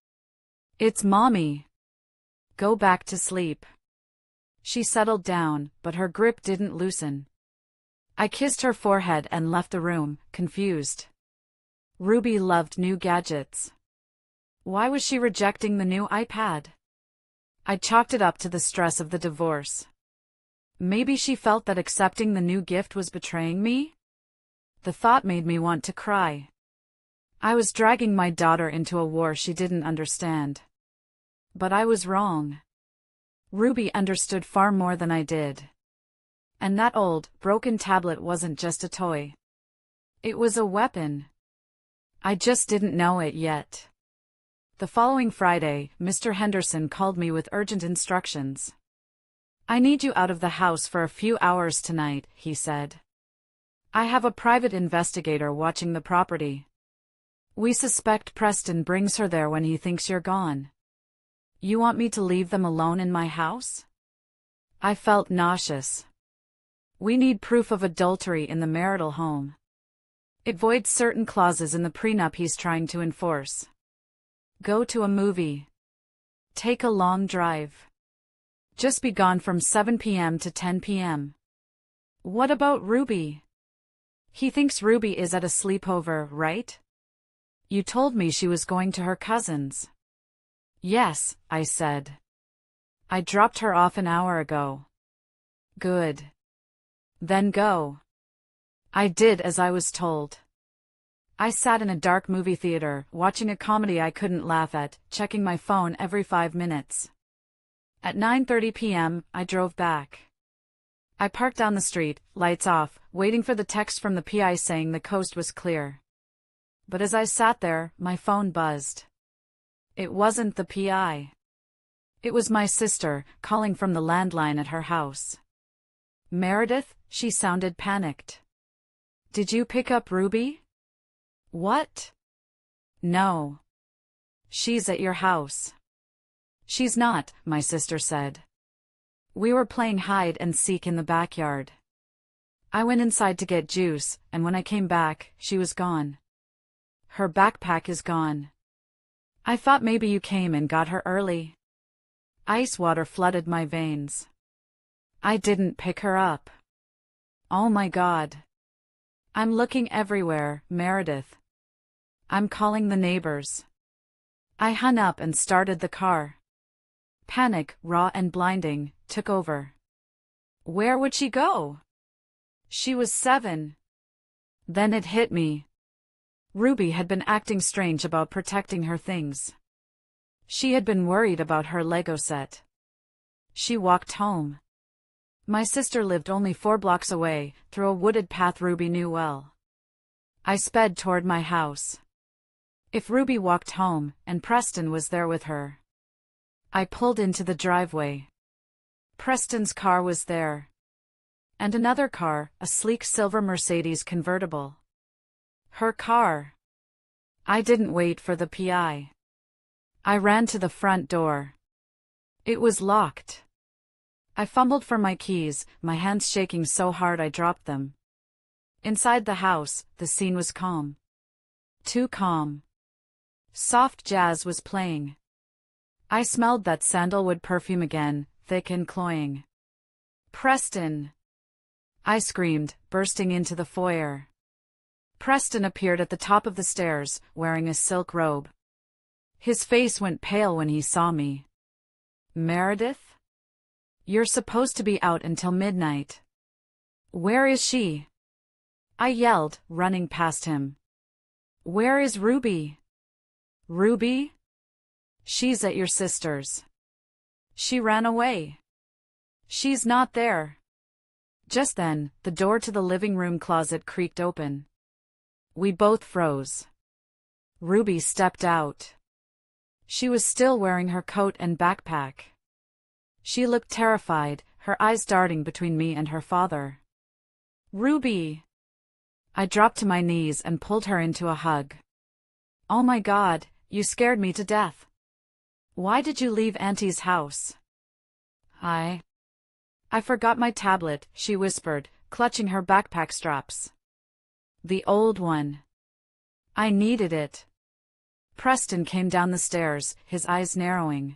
It's mommy. Go back to sleep. She settled down, but her grip didn't loosen. I kissed her forehead and left the room, confused. Ruby loved new gadgets. Why was she rejecting the new iPad? I chalked it up to the stress of the divorce. Maybe she felt that accepting the new gift was betraying me? The thought made me want to cry. I was dragging my daughter into a war she didn't understand. But I was wrong. Ruby understood far more than I did. And that old, broken tablet wasn't just a toy. It was a weapon. I just didn't know it yet. The following Friday, Mr. Henderson called me with urgent instructions. I need you out of the house for a few hours tonight, he said. I have a private investigator watching the property. We suspect Preston brings her there when he thinks you're gone. You want me to leave them alone in my house? I felt nauseous. We need proof of adultery in the marital home. It voids certain clauses in the prenup he's trying to enforce. Go to a movie. Take a long drive. Just be gone from 7 p.m. to 10 p.m. What about Ruby? He thinks Ruby is at a sleepover, right? You told me she was going to her cousin's. Yes, I said. I dropped her off an hour ago. Good. Then go. I did as I was told. I sat in a dark movie theater, watching a comedy I couldn't laugh at, checking my phone every 5 minutes. At 9:30 p.m., I drove back. I parked down the street, lights off, waiting for the text from the PI saying the coast was clear. But as I sat there, my phone buzzed. It wasn't the PI. It was my sister, calling from the landline at her house. Meredith, she sounded panicked. Did you pick up Ruby? What? No. She's at your house. She's not, my sister said. We were playing hide and seek in the backyard. I went inside to get juice, and when I came back, she was gone. Her backpack is gone. I thought maybe you came and got her early. Ice water flooded my veins. I didn't pick her up. Oh my God. I'm looking everywhere, Meredith. I'm calling the neighbors. I hung up and started the car. Panic, raw and blinding, took over. Where would she go? She was 7. Then it hit me. Ruby had been acting strange about protecting her things. She had been worried about her Lego set. She walked home. My sister lived only 4 blocks away, through a wooded path Ruby knew well. I sped toward my house. If Ruby walked home, and Preston was there with her. I pulled into the driveway. Preston's car was there. And another car, a sleek silver Mercedes convertible. Her car. I didn't wait for the PI. I ran to the front door. It was locked. I fumbled for my keys, my hands shaking so hard I dropped them. Inside the house, the scene was calm. Too calm. Soft jazz was playing. I smelled that sandalwood perfume again, thick and cloying. Preston! I screamed, bursting into the foyer. Preston appeared at the top of the stairs, wearing a silk robe. His face went pale when he saw me. Meredith? You're supposed to be out until midnight. Where is she? I yelled, running past him. Where is Ruby? Ruby? She's at your sister's. She ran away. She's not there. Just then, the door to the living room closet creaked open. We both froze. Ruby stepped out. She was still wearing her coat and backpack. She looked terrified, her eyes darting between me and her father. Ruby! I dropped to my knees and pulled her into a hug. Oh my God, you scared me to death. Why did you leave Auntie's house? I forgot my tablet, she whispered, clutching her backpack straps. The old one. I needed it. Preston came down the stairs, his eyes narrowing.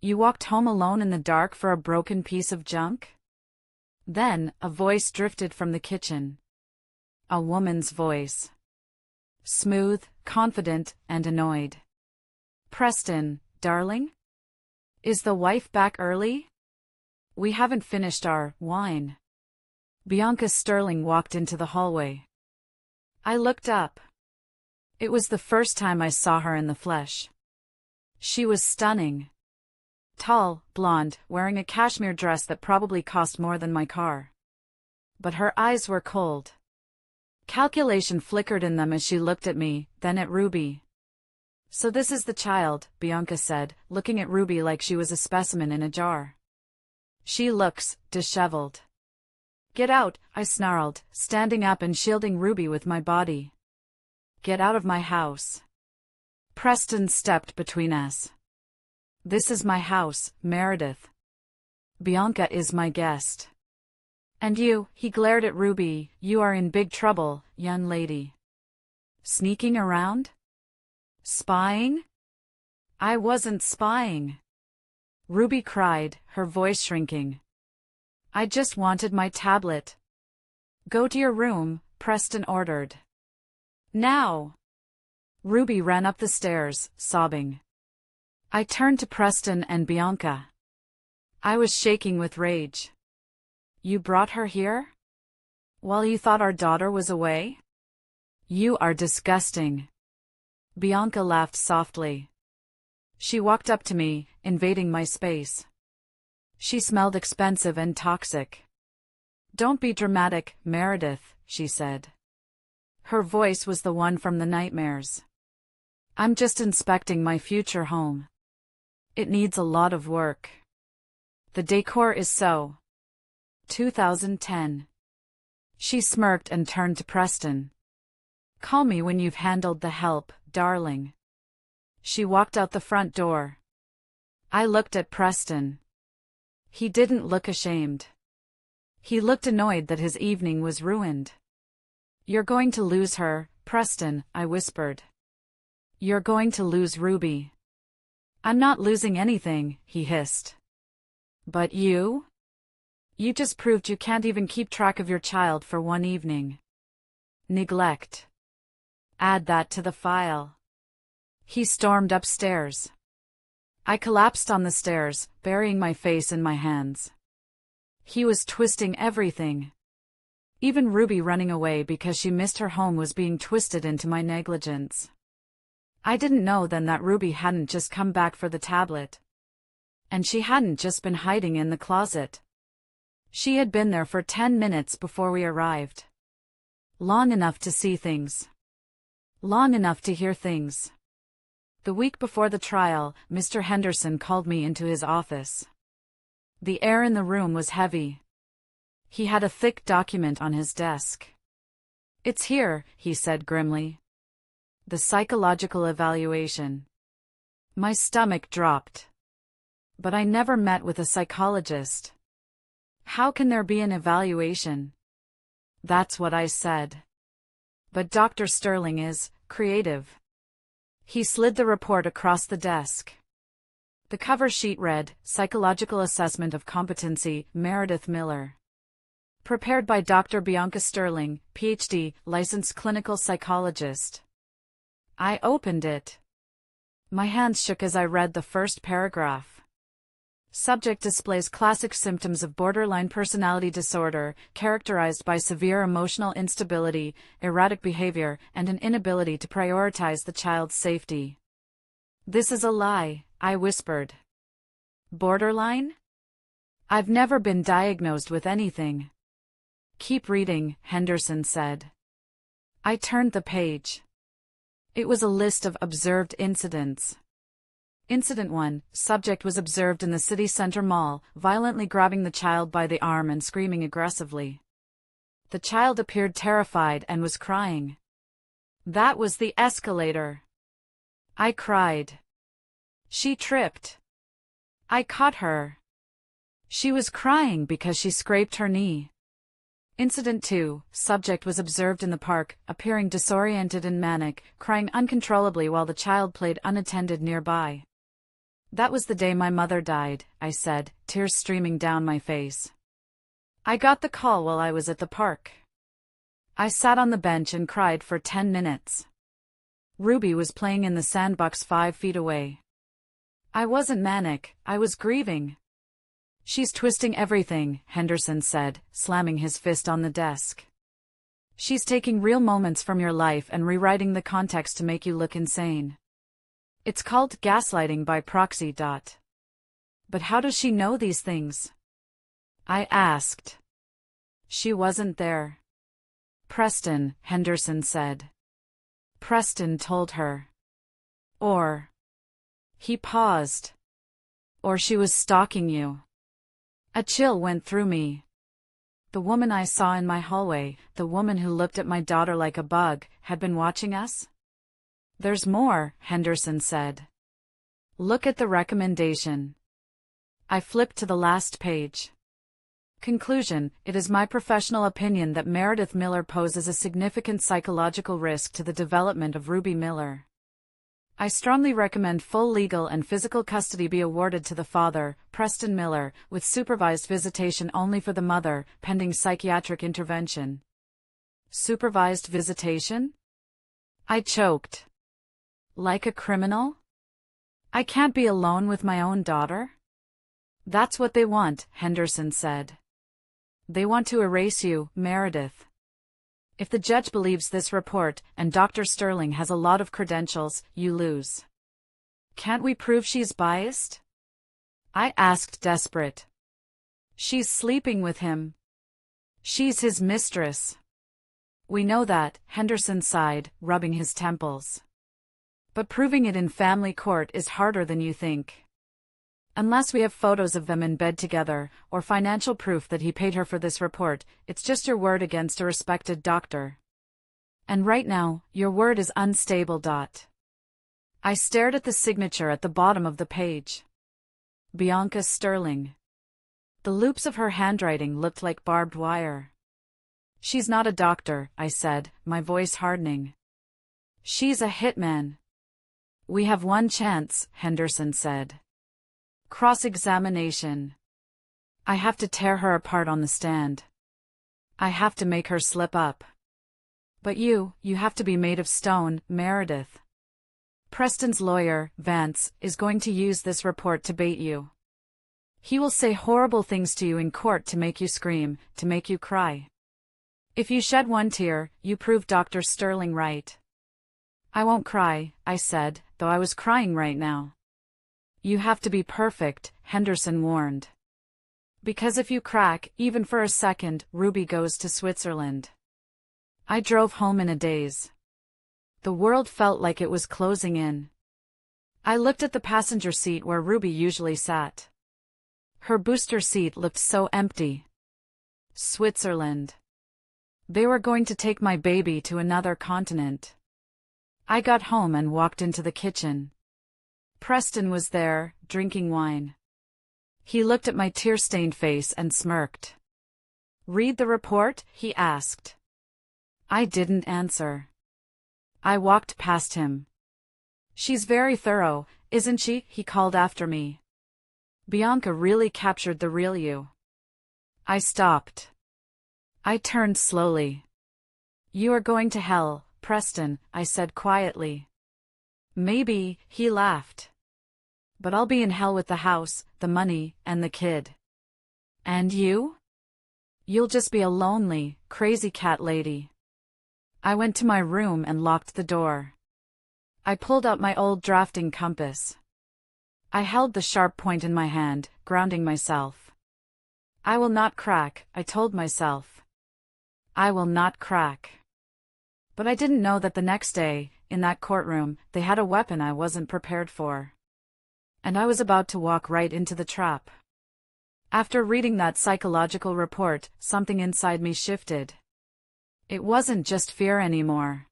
You walked home alone in the dark for a broken piece of junk? Then, a voice drifted from the kitchen. A woman's voice. Smooth, confident, and annoyed. Preston, darling? Is the wife back early? We haven't finished our wine. Bianca Sterling walked into the hallway. I looked up. It was the first time I saw her in the flesh. She was stunning. Tall, blonde, wearing a cashmere dress that probably cost more than my car. But her eyes were cold. Calculation flickered in them as she looked at me, then at Ruby. So this is the child, Bianca said, looking at Ruby like she was a specimen in a jar. She looks disheveled. Get out, I snarled, standing up and shielding Ruby with my body. Get out of my house. Preston stepped between us. This is my house, Meredith. Bianca is my guest. And you, he glared at Ruby, you are in big trouble, young lady. Sneaking around? Spying? I wasn't spying. Ruby cried, her voice shrinking. I just wanted my tablet. Go to your room, Preston ordered. Now! Ruby ran up the stairs, sobbing. I turned to Preston and Bianca. I was shaking with rage. You brought her here? While you thought our daughter was away? You are disgusting. Bianca laughed softly. She walked up to me, invading my space. She smelled expensive and toxic. Don't be dramatic, Meredith, she said. Her voice was the one from the nightmares. I'm just inspecting my future home. It needs a lot of work. The decor is so 2010. She smirked and turned to Preston. Call me when you've handled the help, darling. She walked out the front door. I looked at Preston. He didn't look ashamed. He looked annoyed that his evening was ruined. You're going to lose her, Preston, I whispered. You're going to lose Ruby. I'm not losing anything, he hissed. But you? You just proved you can't even keep track of your child for one evening. Neglect. Add that to the file. He stormed upstairs. I collapsed on the stairs, burying my face in my hands. He was twisting everything. Even Ruby running away because she missed her home was being twisted into my negligence. I didn't know then that Ruby hadn't just come back for the tablet. And she hadn't just been hiding in the closet. She had been there for 10 minutes before we arrived. Long enough to see things. Long enough to hear things. The week before the trial, Mr. Henderson called me into his office. The air in the room was heavy. He had a thick document on his desk. "It's here," he said grimly. "The psychological evaluation." My stomach dropped. But I never met with a psychologist. How can there be an evaluation? That's what I said. But Dr. Sterling is creative. He slid the report across the desk. The cover sheet read, Psychological Assessment of Competency, Meredith Miller. Prepared by Dr. Bianca Sterling, Ph.D., licensed clinical psychologist. I opened it. My hands shook as I read the first paragraph. Subject displays classic symptoms of borderline personality disorder, characterized by severe emotional instability, erratic behavior, and an inability to prioritize the child's safety. "This is a lie," I whispered. "Borderline? I've never been diagnosed with anything." "Keep reading," Henderson said. I turned the page. It was a list of observed incidents. Incident 1, subject was observed in the city center mall, violently grabbing the child by the arm and screaming aggressively. The child appeared terrified and was crying. "That was the escalator," I cried. "She tripped. I caught her. She was crying because she scraped her knee." Incident 2, subject was observed in the park, appearing disoriented and manic, crying uncontrollably while the child played unattended nearby. "That was the day my mother died," I said, tears streaming down my face. "I got the call while I was at the park. I sat on the bench and cried for 10 minutes. Ruby was playing in the sandbox 5 feet away. I wasn't manic, I was grieving." "She's twisting everything," Henderson said, slamming his fist on the desk. "She's taking real moments from your life and rewriting the context to make you look insane. It's called gaslighting by proxy. But how does she know these things?" I asked. "She wasn't there." "Preston," Henderson said. "Preston told her. Or..." He paused. "Or she was stalking you." A chill went through me. The woman I saw in my hallway, the woman who looked at my daughter like a bug, had been watching us? "There's more," Henderson said. "Look at the recommendation." I flipped to the last page. Conclusion: It is my professional opinion that Meredith Miller poses a significant psychological risk to the development of Ruby Miller. I strongly recommend full legal and physical custody be awarded to the father, Preston Miller, with supervised visitation only for the mother, pending psychiatric intervention. Supervised visitation? I choked. Like a criminal? I can't be alone with my own daughter? "That's what they want," Henderson said. "They want to erase you, Meredith. If the judge believes this report, and Dr. Sterling has a lot of credentials, you lose." "Can't we prove she's biased?" I asked, desperate. "She's sleeping with him. She's his mistress." "We know that," Henderson sighed, rubbing his temples. "But proving it in family court is harder than you think. Unless we have photos of them in bed together, or financial proof that he paid her for this report, it's just your word against a respected doctor. And right now, your word is unstable. I stared at the signature at the bottom of the page. Bianca Sterling. The loops of her handwriting looked like barbed wire. "She's not a doctor," I said, my voice hardening. "She's a hitman." "We have one chance," Henderson said. Cross-examination. I have to tear her apart on the stand. I have to make her slip up. But you have to be made of stone, Meredith. Preston's lawyer, Vance, is going to use this report to bait you. He will say horrible things to you in court to make you scream, to make you cry. If you shed one tear, you prove Dr. Sterling right. "I won't cry," I said, though I was crying right now. "You have to be perfect," Henderson warned. "Because if you crack, even for a second, Ruby goes to Switzerland." I drove home in a daze. The world felt like it was closing in. I looked at the passenger seat where Ruby usually sat. Her booster seat looked so empty. Switzerland. They were going to take my baby to another continent. I got home and walked into the kitchen. Preston was there, drinking wine. He looked at my tear-stained face and smirked. "Read the report?" he asked. I didn't answer. I walked past him. "She's very thorough, isn't she?" he called after me. "Bianca really captured the real you." I stopped. I turned slowly. "You are going to hell, Preston," I said quietly. "Maybe," he laughed. "But I'll be in hell with the house, the money, and the kid." "And you?" "You'll just be a lonely, crazy cat lady." I went to my room and locked the door. I pulled out my old drafting compass. I held the sharp point in my hand, grounding myself. "I will not crack," I told myself. "I will not crack." But I didn't know that the next day, in that courtroom, they had a weapon I wasn't prepared for. And I was about to walk right into the trap. After reading that psychological report, something inside me shifted. It wasn't just fear anymore.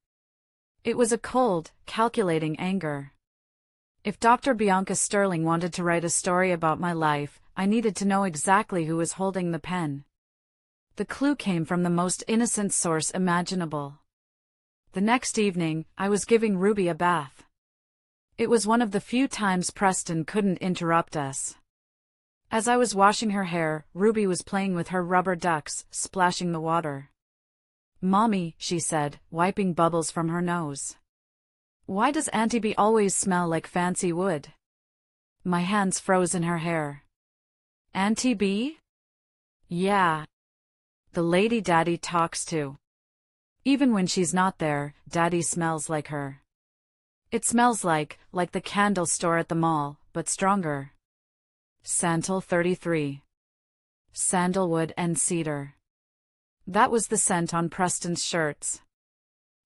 It was a cold, calculating anger. If Dr. Bianca Sterling wanted to write a story about my life, I needed to know exactly who was holding the pen. The clue came from the most innocent source imaginable. The next evening, I was giving Ruby a bath. It was one of the few times Preston couldn't interrupt us. As I was washing her hair, Ruby was playing with her rubber ducks, splashing the water. "Mommy," she said, wiping bubbles from her nose. "Why does Auntie B always smell like fancy wood?" My hands froze in her hair. "Auntie B?" "Yeah. The lady Daddy talks to. Even when she's not there, Daddy smells like her. It smells like the candle store at the mall, but stronger. Santal 33. Sandalwood and cedar. That was the scent on Preston's shirts.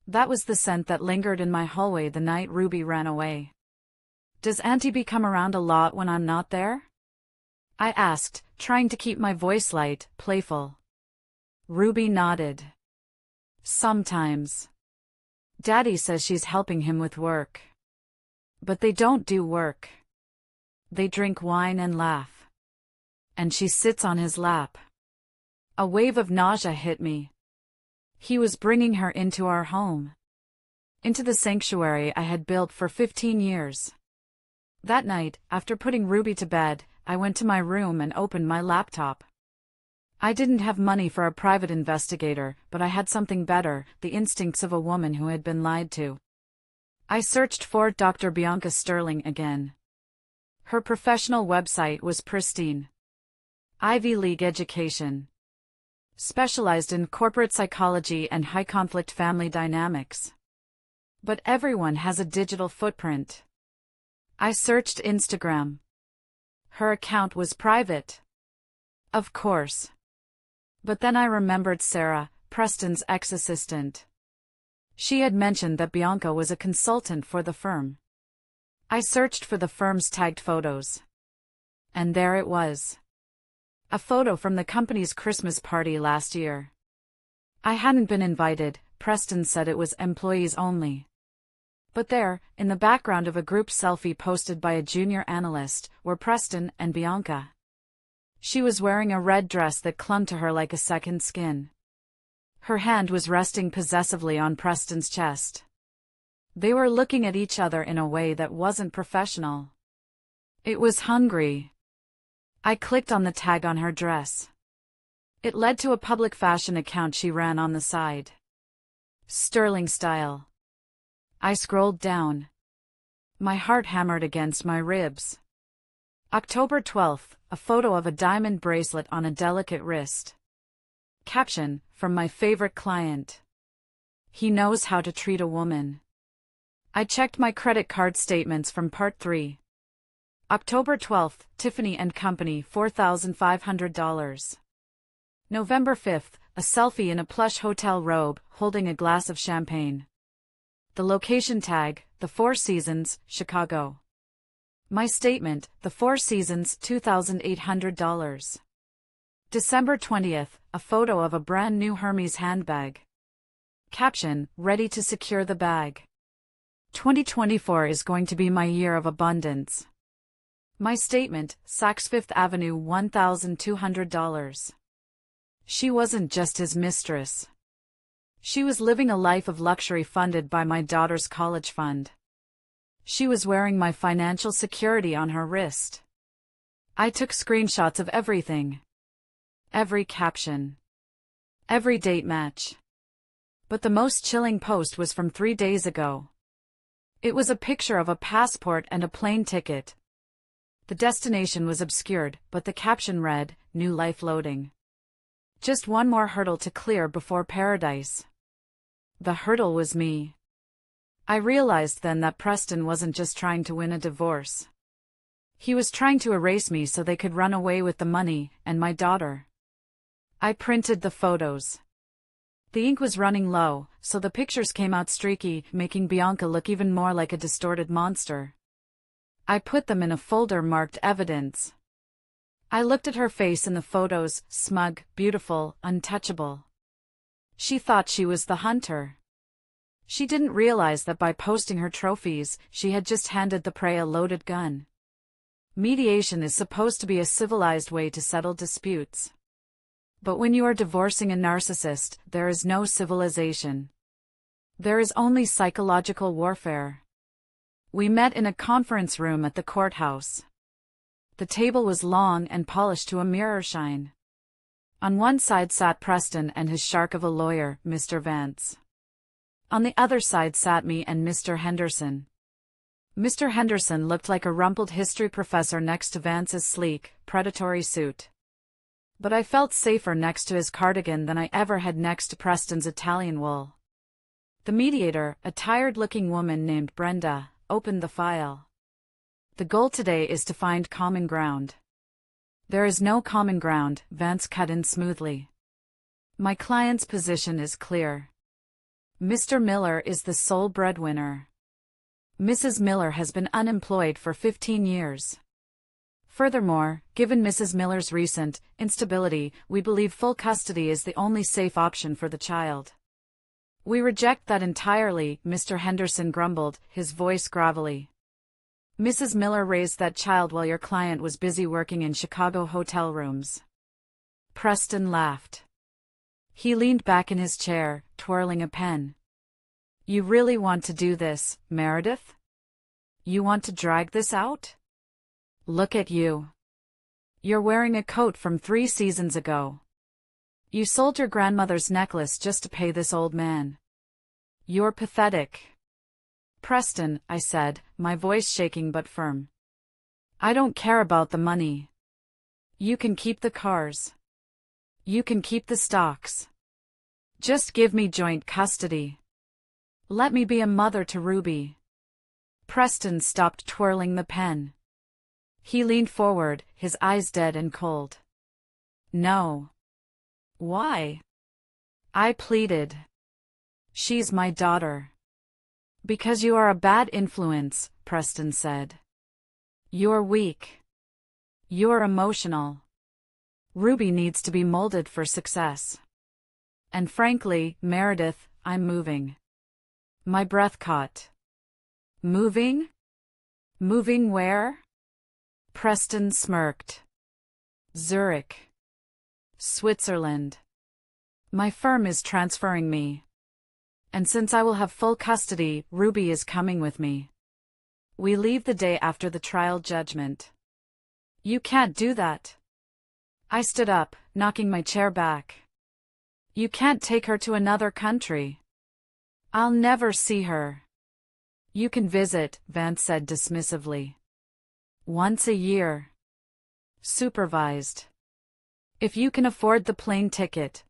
That was the scent that lingered in my hallway the night Ruby ran away. "Does Auntie B come around a lot when I'm not there?" I asked, trying to keep my voice light, playful. Ruby nodded. "Sometimes. Daddy says she's helping him with work. But they don't do work. They drink wine and laugh. And she sits on his lap." A wave of nausea hit me. He was bringing her into our home. Into the sanctuary I had built for 15 years. That night, after putting Ruby to bed, I went to my room and opened my laptop. I didn't have money for a private investigator, but I had something better, the instincts of a woman who had been lied to. I searched for Dr. Bianca Sterling again. Her professional website was pristine. Ivy League education. Specialized in corporate psychology and high-conflict family dynamics. But everyone has a digital footprint. I searched Instagram. Her account was private. Of course. But then I remembered Sarah, Preston's ex-assistant. She had mentioned that Bianca was a consultant for the firm. I searched for the firm's tagged photos. And there it was. A photo from the company's Christmas party last year. I hadn't been invited, Preston said it was employees only. But there, in the background of a group selfie posted by a junior analyst, were Preston and Bianca. She was wearing a red dress that clung to her like a second skin. Her hand was resting possessively on Preston's chest. They were looking at each other in a way that wasn't professional. It was hungry. I clicked on the tag on her dress. It led to a public fashion account she ran on the side. Sterling style. I scrolled down. My heart hammered against my ribs. October 12th, a photo of a diamond bracelet on a delicate wrist. Caption, from my favorite client. He knows how to treat a woman. I checked my credit card statements from Part 3. October 12th, Tiffany & Company, $4,500. November 5th, a selfie in a plush hotel robe, holding a glass of champagne. The location tag, the Four Seasons, Chicago. My statement, the Four Seasons, $2,800. December 20th, a photo of a brand new Hermes handbag. Caption, ready to secure the bag. 2024 is going to be my year of abundance. My statement, Saks Fifth Avenue, $1,200. She wasn't just his mistress. She was living a life of luxury funded by my daughter's college fund. She was wearing my financial security on her wrist. I took screenshots of everything. Every caption. Every date match. But the most chilling post was from 3 days ago. It was a picture of a passport and a plane ticket. The destination was obscured, but the caption read, "New life loading. Just one more hurdle to clear before paradise." The hurdle was me. I realized then that Preston wasn't just trying to win a divorce. He was trying to erase me so they could run away with the money and my daughter. I printed the photos. The ink was running low, so the pictures came out streaky, making Bianca look even more like a distorted monster. I put them in a folder marked evidence. I looked at her face in the photos, smug, beautiful, untouchable. She thought she was the hunter. She didn't realize that by posting her trophies, she had just handed the prey a loaded gun. Mediation is supposed to be a civilized way to settle disputes. But when you are divorcing a narcissist, there is no civilization. There is only psychological warfare. We met in a conference room at the courthouse. The table was long and polished to a mirror shine. On one side sat Preston and his shark of a lawyer, Mr. Vance. On the other side sat me and Mr. Henderson. Mr. Henderson looked like a rumpled history professor next to Vance's sleek, predatory suit. But I felt safer next to his cardigan than I ever had next to Preston's Italian wool. The mediator, a tired-looking woman named Brenda, opened the file. The goal today is to find common ground. There is no common ground, Vance cut in smoothly. My client's position is clear. Mr. Miller is the sole breadwinner. Mrs. Miller has been unemployed for 15 years. Furthermore, given Mrs. Miller's recent instability, we believe full custody is the only safe option for the child. We reject that entirely, Mr. Henderson grumbled, his voice gravelly. Mrs. Miller raised that child while your client was busy working in Chicago hotel rooms. Preston laughed. He leaned back in his chair, twirling a pen. You really want to do this, Meredith? You want to drag this out? Look at you. You're wearing a coat from 3 seasons ago. You sold your grandmother's necklace just to pay this old man. You're pathetic. Preston, I said, my voice shaking but firm. I don't care about the money. You can keep the cars. You can keep the stocks. Just give me joint custody. Let me be a mother to Ruby. Preston stopped twirling the pen. He leaned forward, his eyes dead and cold. No. Why? I pleaded. She's my daughter. Because you are a bad influence, Preston said. You're weak. You're emotional. Ruby needs to be molded for success. And frankly, Meredith, I'm moving. My breath caught. Moving? Moving where? Preston smirked. Zurich. Switzerland. My firm is transferring me. And since I will have full custody, Ruby is coming with me. We leave the day after the trial judgment. You can't do that. I stood up, knocking my chair back. You can't take her to another country. I'll never see her. You can visit, Vance said dismissively. Once a year. Supervised. If you can afford the plane ticket.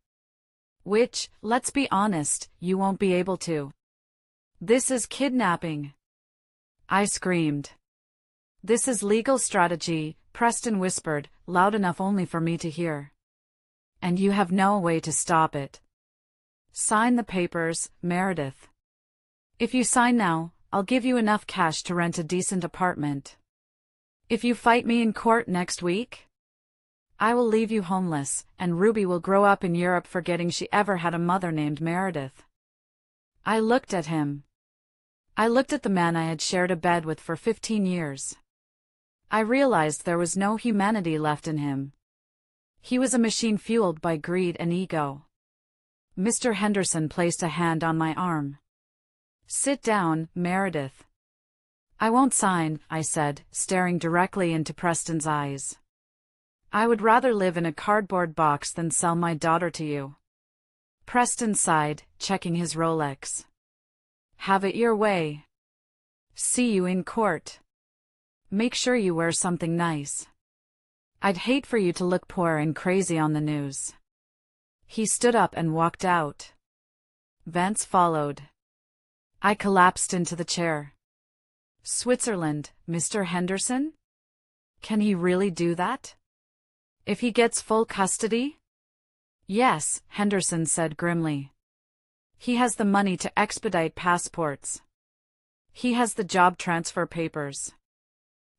Which, let's be honest, you won't be able to. This is kidnapping. I screamed. This is legal strategy, Preston whispered, loud enough only for me to hear. And you have no way to stop it. Sign the papers, Meredith. If you sign now, I'll give you enough cash to rent a decent apartment. If you fight me in court next week, I will leave you homeless, and Ruby will grow up in Europe forgetting she ever had a mother named Meredith. I looked at him. I looked at the man I had shared a bed with for 15 years. I realized there was no humanity left in him. He was a machine fueled by greed and ego. Mr. Henderson placed a hand on my arm. Sit down, Meredith. I won't sign, I said, staring directly into Preston's eyes. I would rather live in a cardboard box than sell my daughter to you. Preston sighed, checking his Rolex. Have it your way. See you in court. Make sure you wear something nice. I'd hate for you to look poor and crazy on the news. He stood up and walked out. Vance followed. I collapsed into the chair. Switzerland, Mr. Henderson? Can he really do that? If he gets full custody? Yes, Henderson said grimly. He has the money to expedite passports. He has the job transfer papers.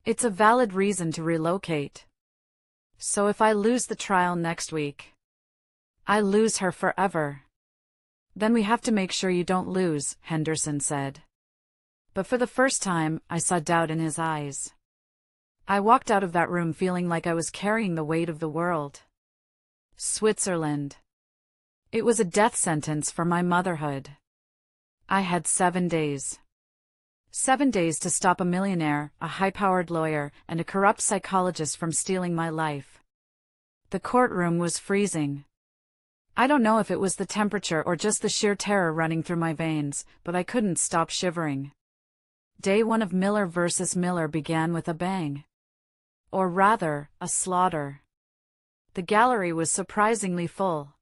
It's a valid reason to relocate. So if I lose the trial next week, I lose her forever. Then we have to make sure you don't lose, Henderson said. But for the first time, I saw doubt in his eyes. I walked out of that room feeling like I was carrying the weight of the world. Switzerland. It was a death sentence for my motherhood. I had 7 days. 7 days to stop a millionaire, a high-powered lawyer, and a corrupt psychologist from stealing my life. The courtroom was freezing. I don't know if it was the temperature or just the sheer terror running through my veins, but I couldn't stop shivering. Day 1 of Miller versus Miller began with a bang. Or rather, a slaughter. The gallery was surprisingly full.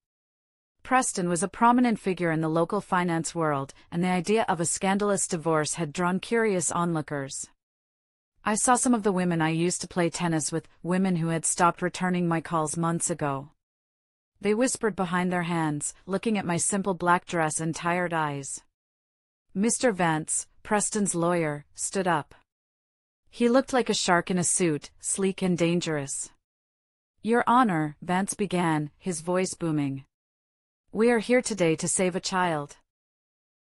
Preston was a prominent figure in the local finance world, and the idea of a scandalous divorce had drawn curious onlookers. I saw some of the women I used to play tennis with, women who had stopped returning my calls months ago. They whispered behind their hands, looking at my simple black dress and tired eyes. Mr. Vance, Preston's lawyer, stood up. He looked like a shark in a suit, sleek and dangerous. Your Honor, Vance began, his voice booming. We are here today to save a child.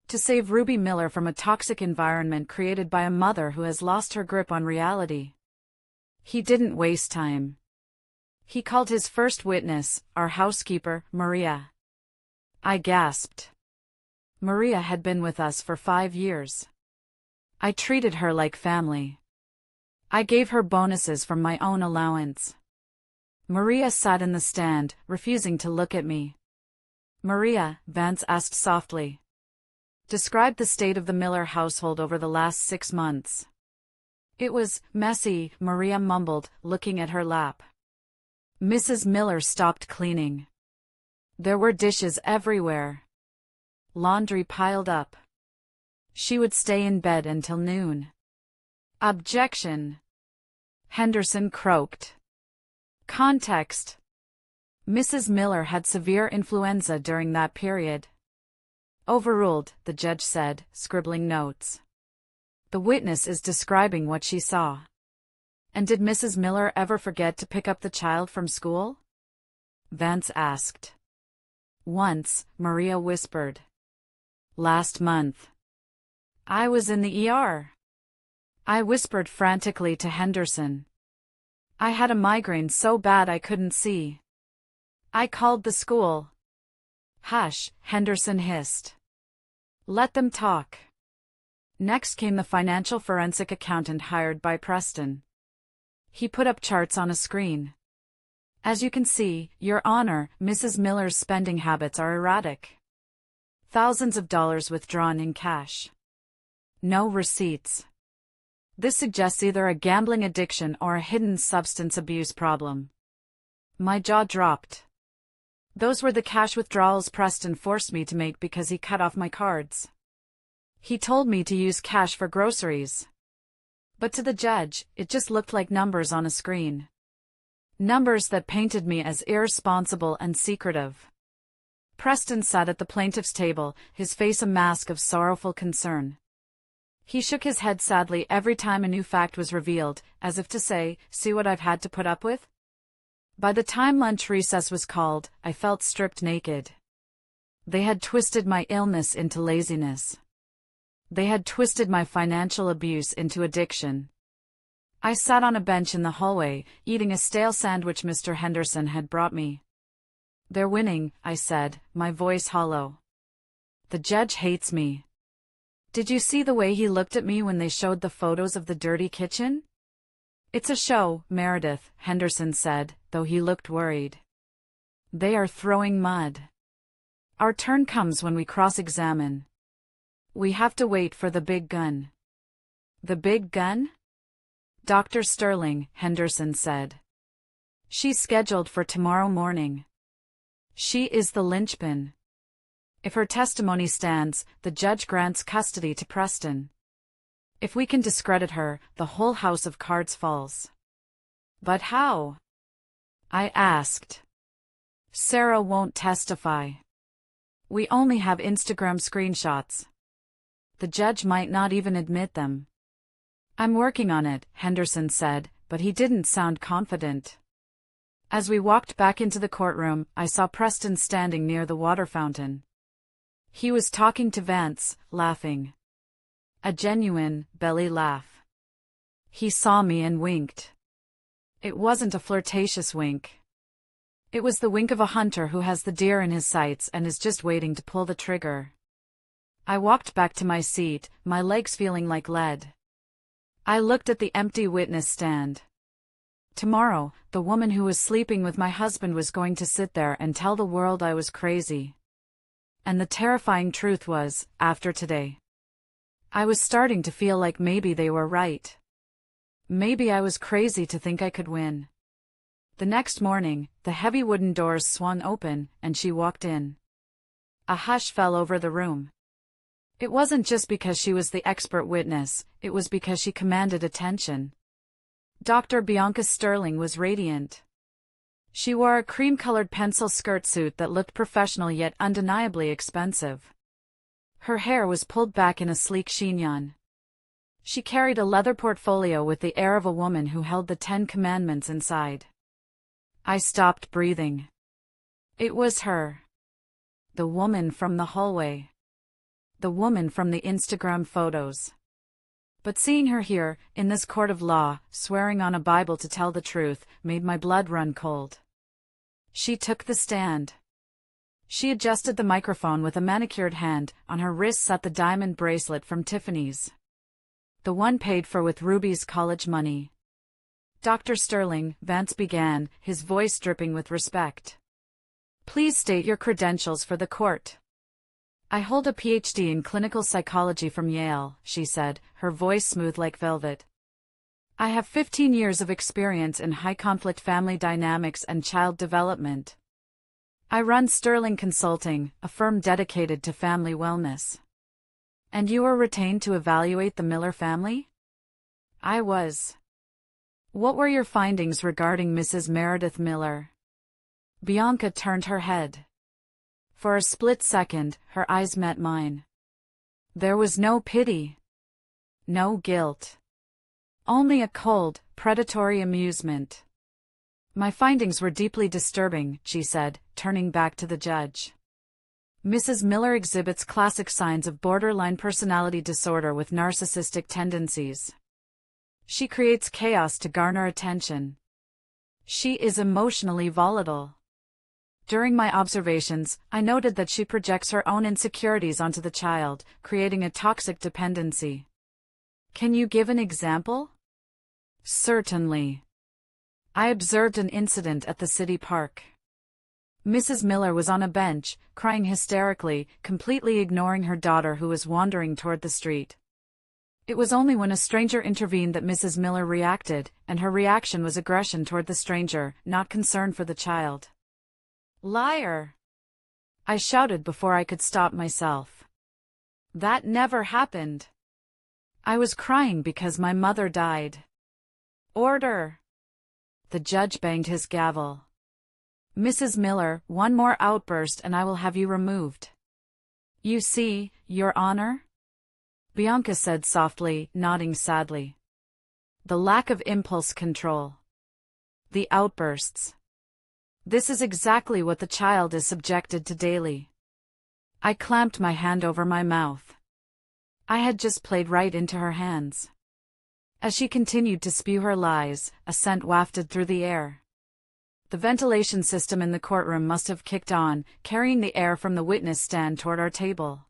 To save Ruby Miller from a toxic environment created by a mother who has lost her grip on reality. He didn't waste time. He called his first witness, our housekeeper, Maria. I gasped. Maria had been with us for 5 years. I treated her like family. I gave her bonuses from my own allowance. Maria sat in the stand, refusing to look at me. Maria, Vance asked softly. Describe the state of the Miller household over the last 6 months. It was messy, Maria mumbled, looking at her lap. Mrs. Miller stopped cleaning. There were dishes everywhere. Laundry piled up. She would stay in bed until noon. Objection. Henderson croaked. Context. Mrs. Miller had severe influenza during that period. Overruled, the judge said, scribbling notes. The witness is describing what she saw. And did Mrs. Miller ever forget to pick up the child from school? Vance asked. Once, Maria whispered. Last month. I was in the ER. I whispered frantically to Henderson. I had a migraine so bad I couldn't see. I called the school. Hush, Henderson hissed. Let them talk. Next came the financial forensic accountant hired by Preston. He put up charts on a screen. As you can see, Your Honor, Mrs. Miller's spending habits are erratic. Thousands of dollars withdrawn in cash. No receipts. This suggests either a gambling addiction or a hidden substance abuse problem. My jaw dropped. Those were the cash withdrawals Preston forced me to make because he cut off my cards. He told me to use cash for groceries. But to the judge, it just looked like numbers on a screen. Numbers that painted me as irresponsible and secretive. Preston sat at the plaintiff's table, his face a mask of sorrowful concern. He shook his head sadly every time a new fact was revealed, as if to say, "See what I've had to put up with?" By the time lunch recess was called, I felt stripped naked. They had twisted my illness into laziness. They had twisted my financial abuse into addiction. I sat on a bench in the hallway, eating a stale sandwich Mr. Henderson had brought me. "They're winning," I said, my voice hollow. "The judge hates me." "Did you see the way he looked at me when they showed the photos of the dirty kitchen?" "It's a show, Meredith," Henderson said, though he looked worried. "They are throwing mud. Our turn comes when we cross-examine. We have to wait for the big gun." "The big gun?" "Dr. Sterling," Henderson said. "She's scheduled for tomorrow morning. She is the linchpin. If her testimony stands, the judge grants custody to Preston. If we can discredit her, the whole house of cards falls." "But how?" I asked. "Sarah won't testify. We only have Instagram screenshots. The judge might not even admit them." "I'm working on it," Henderson said, but he didn't sound confident. As we walked back into the courtroom, I saw Preston standing near the water fountain. He was talking to Vance, laughing. A genuine, belly laugh. He saw me and winked. It wasn't a flirtatious wink. It was the wink of a hunter who has the deer in his sights and is just waiting to pull the trigger. I walked back to my seat, my legs feeling like lead. I looked at the empty witness stand. Tomorrow, the woman who was sleeping with my husband was going to sit there and tell the world I was crazy. And the terrifying truth was, after today, I was starting to feel like maybe they were right. Maybe I was crazy to think I could win. The next morning, the heavy wooden doors swung open, and she walked in. A hush fell over the room. It wasn't just because she was the expert witness, it was because she commanded attention. Dr. Bianca Sterling was radiant. She wore a cream-colored pencil skirt suit that looked professional yet undeniably expensive. Her hair was pulled back in a sleek chignon. She carried a leather portfolio with the air of a woman who held the 10 Commandments inside. I stopped breathing. It was her. The woman from the hallway. The woman from the Instagram photos. But seeing her here, in this court of law, swearing on a Bible to tell the truth, made my blood run cold. She took the stand. She adjusted the microphone with a manicured hand, on her wrist sat the diamond bracelet from Tiffany's. The one paid for with Ruby's college money. "Dr. Sterling," Vance began, his voice dripping with respect. "Please state your credentials for the court." "I hold a PhD in clinical psychology from Yale," she said, her voice smooth like velvet. "I have 15 years of experience in high-conflict family dynamics and child development. I run Sterling Consulting, a firm dedicated to family wellness." "And you were retained to evaluate the Miller family?" "I was." "What were your findings regarding Mrs. Meredith Miller?" Bianca turned her head. For a split second, her eyes met mine. There was no pity. No guilt. Only a cold, predatory amusement. "My findings were deeply disturbing," she said, turning back to the judge. "Mrs. Miller exhibits classic signs of borderline personality disorder with narcissistic tendencies. She creates chaos to garner attention. She is emotionally volatile. During my observations, I noted that she projects her own insecurities onto the child, creating a toxic dependency." "Can you give an example?" "Certainly. I observed an incident at the city park. Mrs. Miller was on a bench, crying hysterically, completely ignoring her daughter who was wandering toward the street. It was only when a stranger intervened that Mrs. Miller reacted, and her reaction was aggression toward the stranger, not concern for the child." "Liar!" I shouted before I could stop myself. "That never happened. I was crying because my mother died." "Order!" The judge banged his gavel. "Mrs. Miller, one more outburst and I will have you removed." "You see, Your Honor?" Bianca said softly, nodding sadly. The lack of impulse control. The outbursts. This is exactly what the child is subjected to daily. I clamped my hand over my mouth. I had just played right into her hands. As she continued to spew her lies, a scent wafted through the air. The ventilation system in the courtroom must have kicked on, carrying the air from the witness stand toward our table.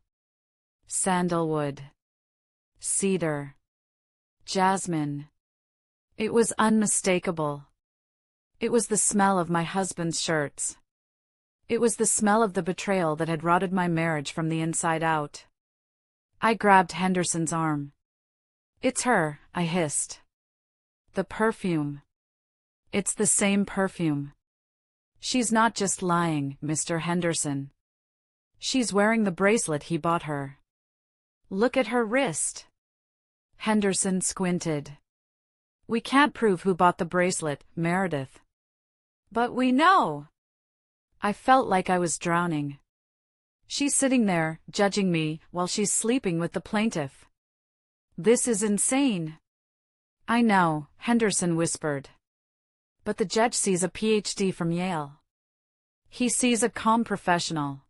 Sandalwood. Cedar. Jasmine. It was unmistakable. It was the smell of my husband's shirts. It was the smell of the betrayal that had rotted my marriage from the inside out. I grabbed Henderson's arm. It's her, I hissed. The perfume. It's the same perfume. She's not just lying, Mr. Henderson. She's wearing the bracelet he bought her. Look at her wrist. Henderson squinted. We can't prove who bought the bracelet, Meredith. But we know. I felt like I was drowning. She's sitting there, judging me, while she's sleeping with the plaintiff. This is insane. I know, Henderson whispered. But the judge sees a PhD from Yale. He sees a calm professional.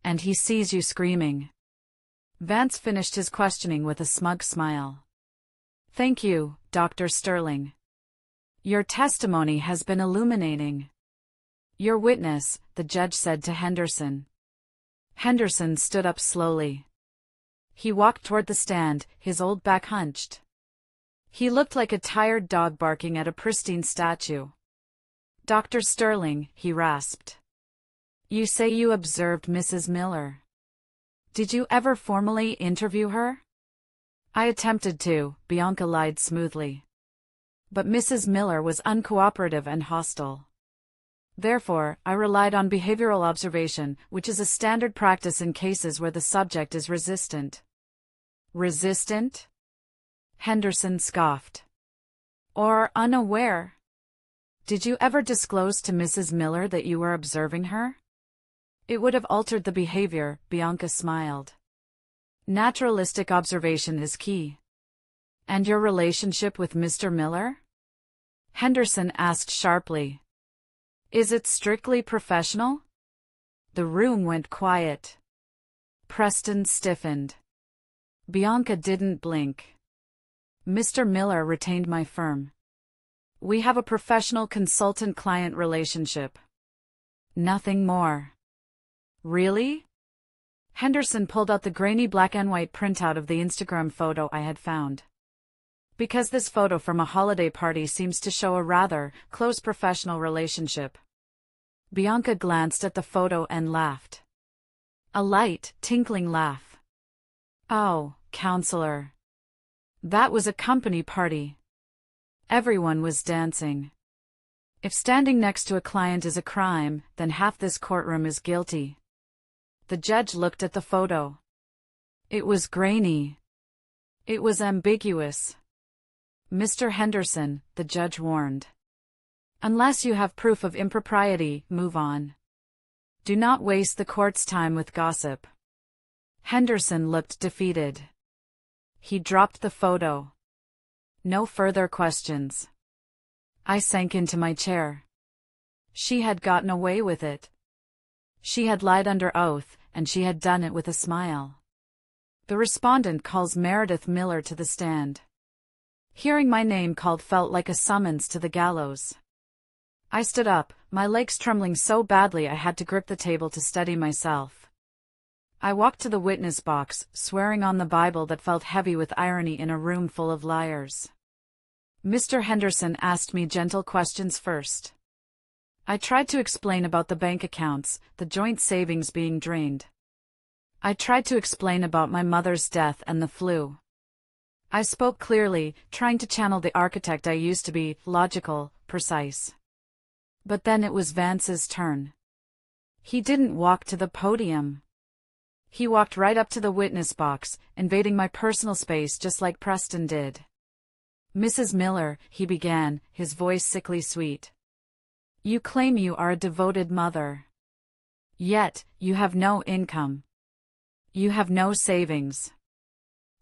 And he sees you screaming. Vance finished his questioning with a smug smile. Thank you, Dr. Sterling. Your testimony has been illuminating. Your witness, the judge said to Henderson. Henderson stood up slowly. He walked toward the stand, his old back hunched. He looked like a tired dog barking at a pristine statue. Dr. Sterling, he rasped. You say you observed Mrs. Miller. Did you ever formally interview her? I attempted to, Bianca lied smoothly. But Mrs. Miller was uncooperative and hostile. Therefore, I relied on behavioral observation, which is a standard practice in cases where the subject is resistant. Resistant? Henderson scoffed. Or unaware? Did you ever disclose to Mrs. Miller that you were observing her? It would have altered the behavior, Bianca smiled. Naturalistic observation is key. And your relationship with Mr. Miller? Henderson asked sharply. Is it strictly professional? The room went quiet. Preston stiffened. Bianca didn't blink. Mr. Miller retained my firm. We have a professional consultant-client relationship. Nothing more. Really? Henderson pulled out the grainy black and white printout of the Instagram photo I had found. Because this photo from a holiday party seems to show a rather close professional relationship. Bianca glanced at the photo and laughed. A light, tinkling laugh. Oh, counselor. That was a company party. Everyone was dancing. If standing next to a client is a crime, then half this courtroom is guilty. The judge looked at the photo. It was grainy. It was ambiguous. Mr. Henderson, the judge warned. Unless you have proof of impropriety, move on. Do not waste the court's time with gossip. Henderson looked defeated. He dropped the photo. No further questions. I sank into my chair. She had gotten away with it. She had lied under oath, and she had done it with a smile. The respondent calls Meredith Miller to the stand. Hearing my name called felt like a summons to the gallows. I stood up, my legs trembling so badly I had to grip the table to steady myself. I walked to the witness box, swearing on the Bible that felt heavy with irony in a room full of liars. Mr. Henderson asked me gentle questions first. I tried to explain about the bank accounts, the joint savings being drained. I tried to explain about my mother's death and the flu. I spoke clearly, trying to channel the architect I used to be, logical, precise. But then it was Vance's turn. He didn't walk to the podium. He walked right up to the witness box, invading my personal space just like Preston did. Mrs. Miller, he began, his voice sickly sweet. You claim you are a devoted mother. Yet, you have no income. You have no savings.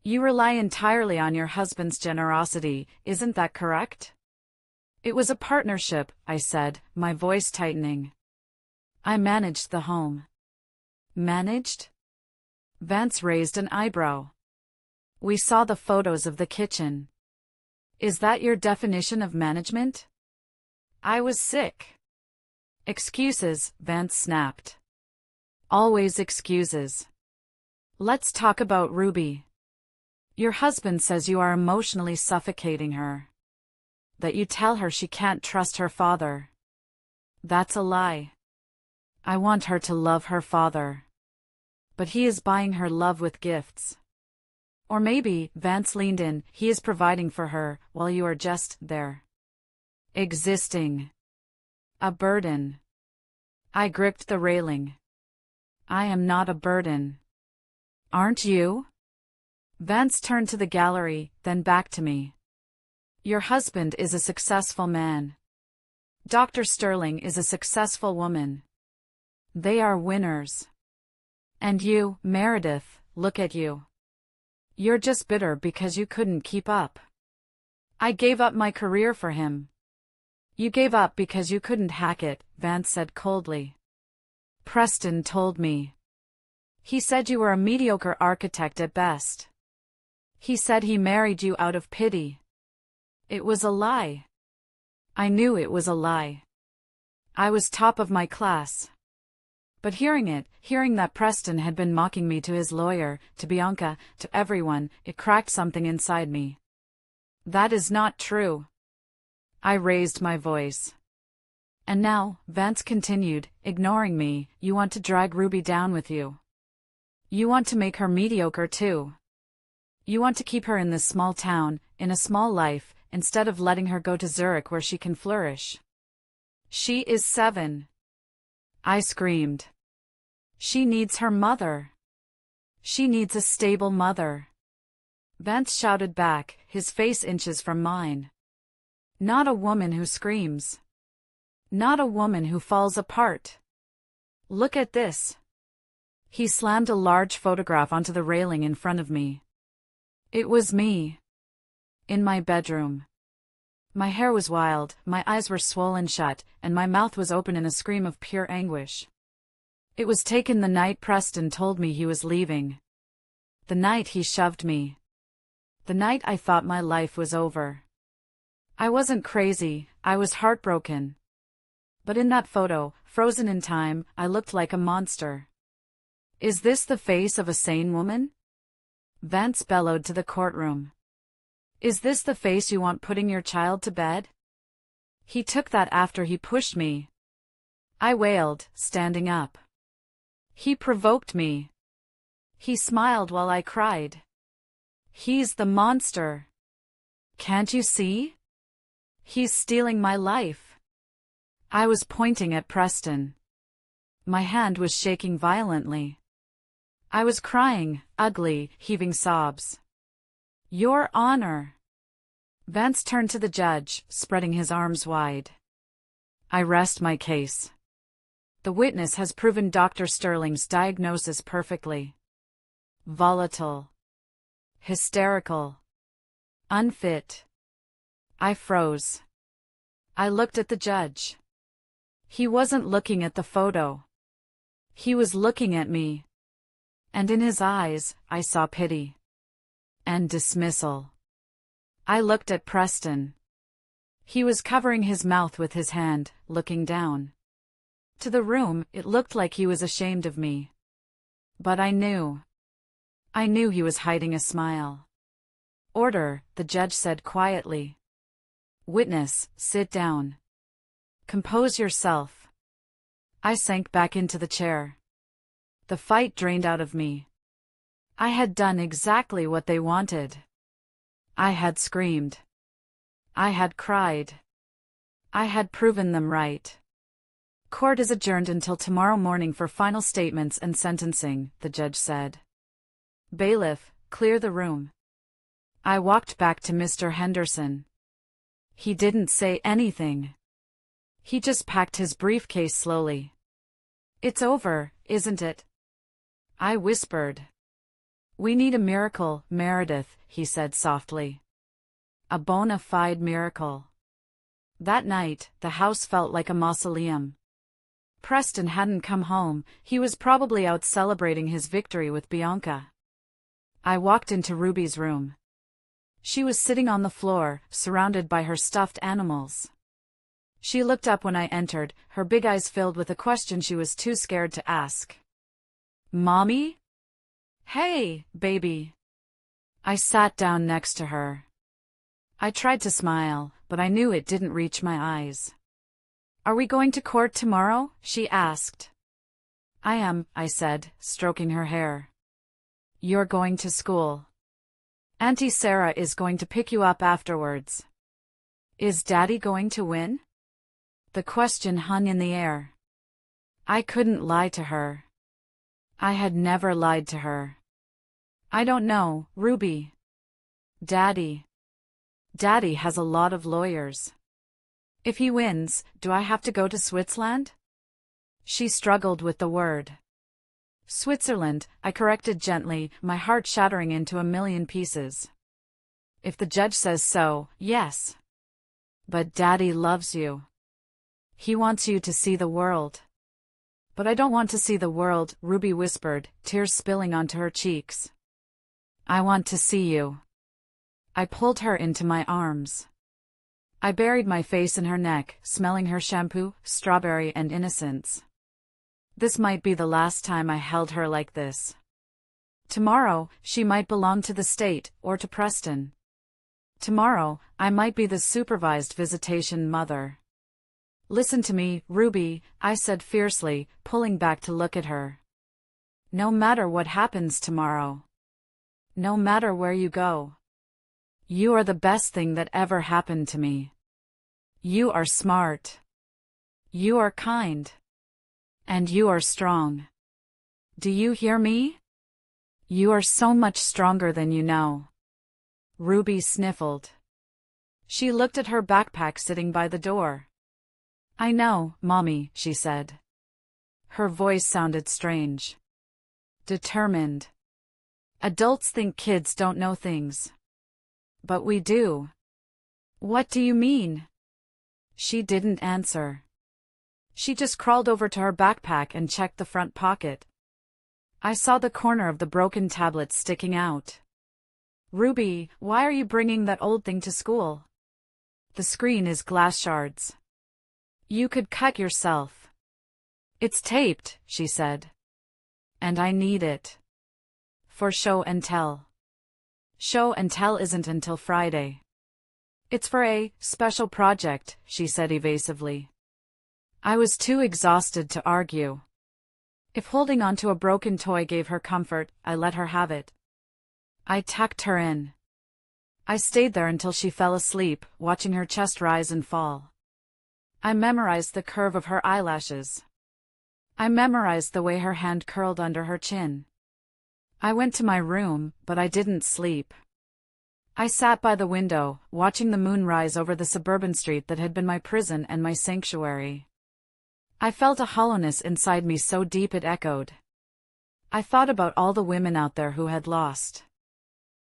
You rely entirely on your husband's generosity, isn't that correct? It was a partnership, I said, my voice tightening. I managed the home. Managed? Vance raised an eyebrow. We saw the photos of the kitchen. Is that your definition of management? I was sick. Excuses, Vance snapped. Always excuses. Let's talk about Ruby. Your husband says you are emotionally suffocating her. That you tell her she can't trust her father. That's a lie. I want her to love her father. But he is buying her love with gifts. Or maybe, Vance leaned in, he is providing for her, while you are just there. Existing. A burden. I gripped the railing. I am not a burden. Aren't you? Vance turned to the gallery, then back to me. Your husband is a successful man. Dr. Sterling is a successful woman. They are winners. And you, Meredith, look at you. You're just bitter because you couldn't keep up. I gave up my career for him. You gave up because you couldn't hack it, Vance said coldly. Preston told me. He said you were a mediocre architect at best. He said he married you out of pity. It was a lie. I knew it was a lie. I was top of my class. But hearing that Preston had been mocking me to his lawyer, to Bianca, to everyone, it cracked something inside me. That is not true. I raised my voice. And now, Vance continued, ignoring me, you want to drag Ruby down with you. You want to make her mediocre too. You want to keep her in this small town, in a small life, instead of letting her go to Zurich where she can flourish. She is 7. I screamed. She needs her mother. She needs a stable mother. Vance shouted back, his face inches from mine. Not a woman who screams. Not a woman who falls apart. Look at this. He slammed a large photograph onto the railing in front of me. It was me. In my bedroom. My hair was wild, my eyes were swollen shut, and my mouth was open in a scream of pure anguish. It was taken the night Preston told me he was leaving. The night he shoved me. The night I thought my life was over. I wasn't crazy, I was heartbroken. But in that photo, frozen in time, I looked like a monster. Is this the face of a sane woman? Vance bellowed to the courtroom. Is this the face you want putting your child to bed? He took that after he pushed me. I wailed, standing up. He provoked me. He smiled while I cried. He's the monster. Can't you see? He's stealing my life. I was pointing at Preston. My hand was shaking violently. I was crying, ugly, heaving sobs. Your Honor. Vance turned to the judge, spreading his arms wide. I rest my case. The witness has proven Dr. Sterling's diagnosis perfectly. Volatile. Hysterical. Unfit. I froze. I looked at the judge. He wasn't looking at the photo. He was looking at me. And in his eyes, I saw pity. And dismissal. I looked at Preston. He was covering his mouth with his hand, looking down. To the room, it looked like he was ashamed of me. But I knew. I knew he was hiding a smile. Order, the judge said quietly. Witness, sit down. Compose yourself. I sank back into the chair. The fight drained out of me. I had done exactly what they wanted. I had screamed. I had cried. I had proven them right. Court is adjourned until tomorrow morning for final statements and sentencing, the judge said. Bailiff, clear the room. I walked back to Mr. Henderson. He didn't say anything. He just packed his briefcase slowly. It's over, isn't it? I whispered. We need a miracle, Meredith, he said softly. A bona fide miracle. That night, the house felt like a mausoleum. Preston hadn't come home, he was probably out celebrating his victory with Bianca. I walked into Ruby's room. She was sitting on the floor, surrounded by her stuffed animals. She looked up when I entered, her big eyes filled with a question she was too scared to ask. Mommy? Hey, baby. I sat down next to her. I tried to smile, but I knew it didn't reach my eyes. Are we going to court tomorrow? She asked. I am, I said, stroking her hair. You're going to school. Auntie Sarah is going to pick you up afterwards. Is Daddy going to win? The question hung in the air. I couldn't lie to her. I had never lied to her. I don't know, Ruby. Daddy has a lot of lawyers. If he wins, do I have to go to Switzerland? She struggled with the word. Switzerland, I corrected gently, my heart shattering into a million pieces. If the judge says so, yes. But Daddy loves you. He wants you to see the world. But I don't want to see the world, Ruby whispered, tears spilling onto her cheeks. I want to see you. I pulled her into my arms. I buried my face in her neck, smelling her shampoo, strawberry and innocence. This might be the last time I held her like this. Tomorrow, she might belong to the state, or to Preston. Tomorrow, I might be the supervised visitation mother. Listen to me, Ruby, I said fiercely, pulling back to look at her. No matter what happens tomorrow. No matter where you go. You are the best thing that ever happened to me. You are smart. You are kind. And you are strong. Do you hear me? You are so much stronger than you know. Ruby sniffled. She looked at her backpack sitting by the door. I know, Mommy, she said. Her voice sounded strange. Determined. Adults think kids don't know things. But we do. What do you mean? She didn't answer. She just crawled over to her backpack and checked the front pocket. I saw the corner of the broken tablet sticking out. Ruby, why are you bringing that old thing to school? The screen is glass shards. You could cut yourself. It's taped, she said. And I need it. For show and tell. Show and tell isn't until Friday. It's for a special project, she said evasively. I was too exhausted to argue. If holding onto a broken toy gave her comfort, I let her have it. I tucked her in. I stayed there until she fell asleep, watching her chest rise and fall. I memorized the curve of her eyelashes. I memorized the way her hand curled under her chin. I went to my room, but I didn't sleep. I sat by the window, watching the moon rise over the suburban street that had been my prison and my sanctuary. I felt a hollowness inside me so deep it echoed. I thought about all the women out there who had lost.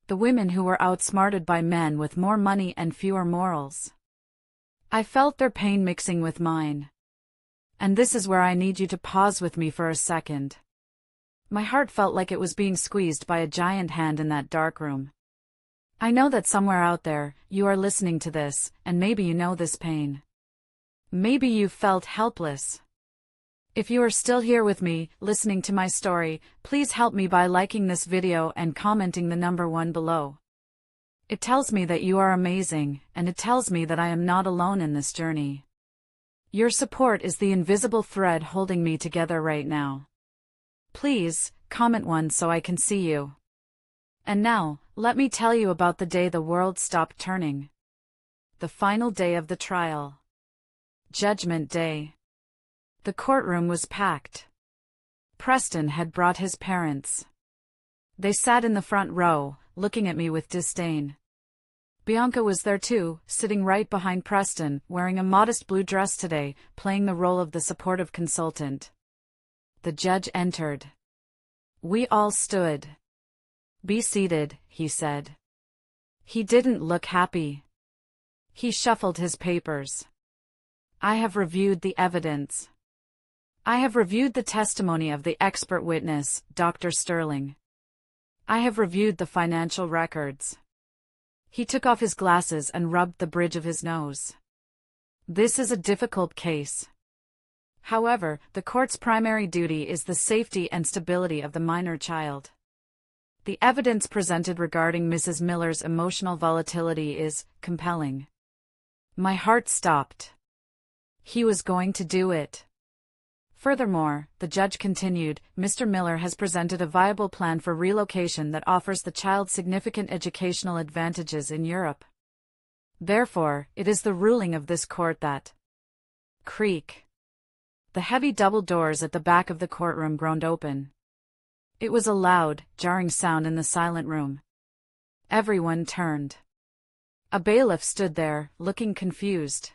The women who were outsmarted by men with more money and fewer morals. I felt their pain mixing with mine. And this is where I need you to pause with me for a second. My heart felt like it was being squeezed by a giant hand in that dark room. I know that somewhere out there, you are listening to this, and maybe you know this pain. Maybe you've felt helpless. If you are still here with me, listening to my story, please help me by liking this video and commenting the number 1 below. It tells me that you are amazing, and it tells me that I am not alone in this journey. Your support is the invisible thread holding me together right now. Please, comment 1 so I can see you. And now, let me tell you about the day the world stopped turning. The final day of the trial. Judgment Day. The courtroom was packed. Preston had brought his parents. They sat in the front row, looking at me with disdain. Bianca was there too, sitting right behind Preston, wearing a modest blue dress today, playing the role of the supportive consultant. The judge entered. We all stood. Be seated, he said. He didn't look happy. He shuffled his papers. I have reviewed the evidence. I have reviewed the testimony of the expert witness, Dr. Sterling. I have reviewed the financial records. He took off his glasses and rubbed the bridge of his nose. This is a difficult case. However, the court's primary duty is the safety and stability of the minor child. The evidence presented regarding Mrs. Miller's emotional volatility is compelling. My heart stopped. He was going to do it. Furthermore, the judge continued, Mr. Miller has presented a viable plan for relocation that offers the child significant educational advantages in Europe. Therefore, it is the ruling of this court that creak. The heavy double doors at the back of the courtroom groaned open. It was a loud, jarring sound in the silent room. Everyone turned. A bailiff stood there, looking confused.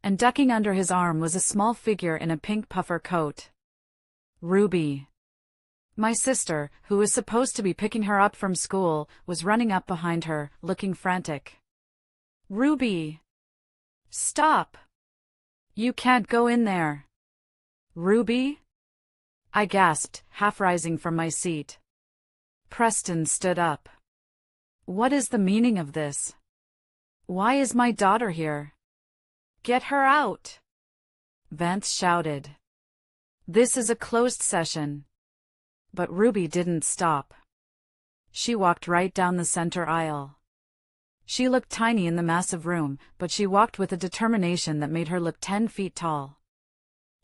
And ducking under his arm was a small figure in a pink puffer coat. Ruby. My sister, who was supposed to be picking her up from school, was running up behind her, looking frantic. Ruby! Stop! You can't go in there. Ruby? I gasped, half rising from my seat. Preston stood up. What is the meaning of this? Why is my daughter here? Get her out! Vance shouted. This is a closed session. But Ruby didn't stop. She walked right down the center aisle. She looked tiny in the massive room, but she walked with a determination that made her look 10 feet tall.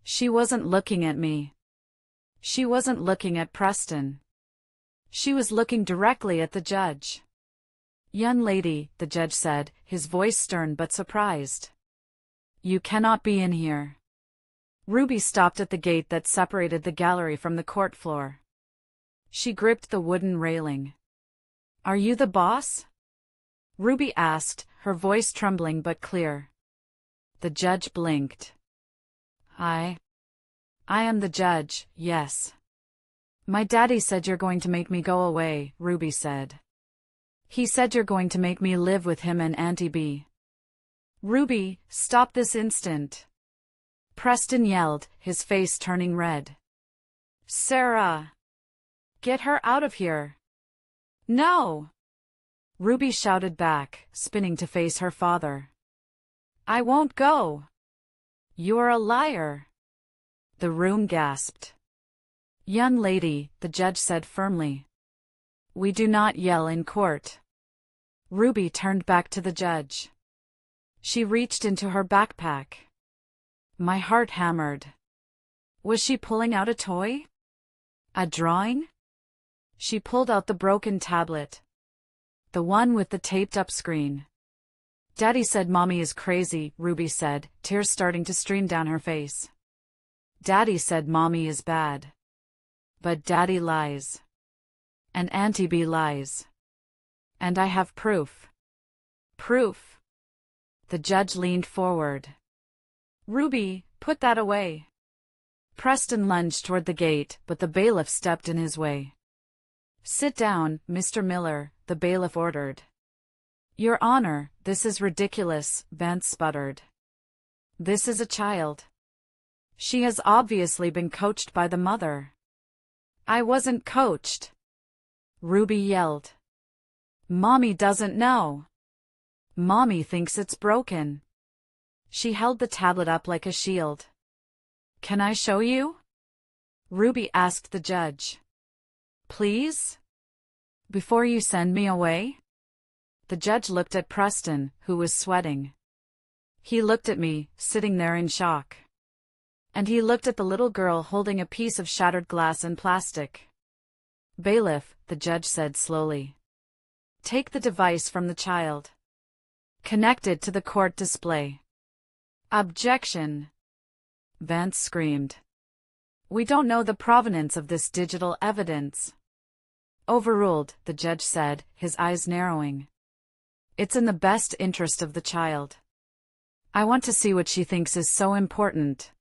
She wasn't looking at me. She wasn't looking at Preston. She was looking directly at the judge. Young lady, the judge said, his voice stern but surprised. You cannot be in here. Ruby stopped at the gate that separated the gallery from the court floor. She gripped the wooden railing. Are you the boss? Ruby asked, her voice trembling but clear. The judge blinked. I am the judge, yes. My daddy said you're going to make me go away, Ruby said. He said you're going to make me live with him and Auntie B. Ruby, stop this instant. Preston yelled, his face turning red. Sarah! Get her out of here! No! Ruby shouted back, spinning to face her father. I won't go! You're a liar! The room gasped. Young lady, the judge said firmly. We do not yell in court. Ruby turned back to the judge. She reached into her backpack. My heart hammered. Was she pulling out a toy? A drawing? She pulled out the broken tablet. The one with the taped-up screen. Daddy said Mommy is crazy, Ruby said, tears starting to stream down her face. Daddy said Mommy is bad. But Daddy lies. And Auntie B lies. And I have proof. Proof. The judge leaned forward. Ruby, put that away. Preston lunged toward the gate, but the bailiff stepped in his way. Sit down, Mr. Miller, the bailiff ordered. Your Honor, this is ridiculous, Vance sputtered. This is a child. She has obviously been coached by the mother. I wasn't coached. Ruby yelled. Mommy doesn't know. Mommy thinks it's broken. She held the tablet up like a shield. Can I show you? Ruby asked the judge. Please? Before you send me away? The judge looked at Preston, who was sweating. He looked at me, sitting there in shock. And he looked at the little girl holding a piece of shattered glass and plastic. Bailiff, the judge said slowly. Take the device from the child. Connect it to the court display. Objection! Vance screamed. We don't know the provenance of this digital evidence. Overruled, the judge said, his eyes narrowing. It's in the best interest of the child. I want to see what she thinks is so important.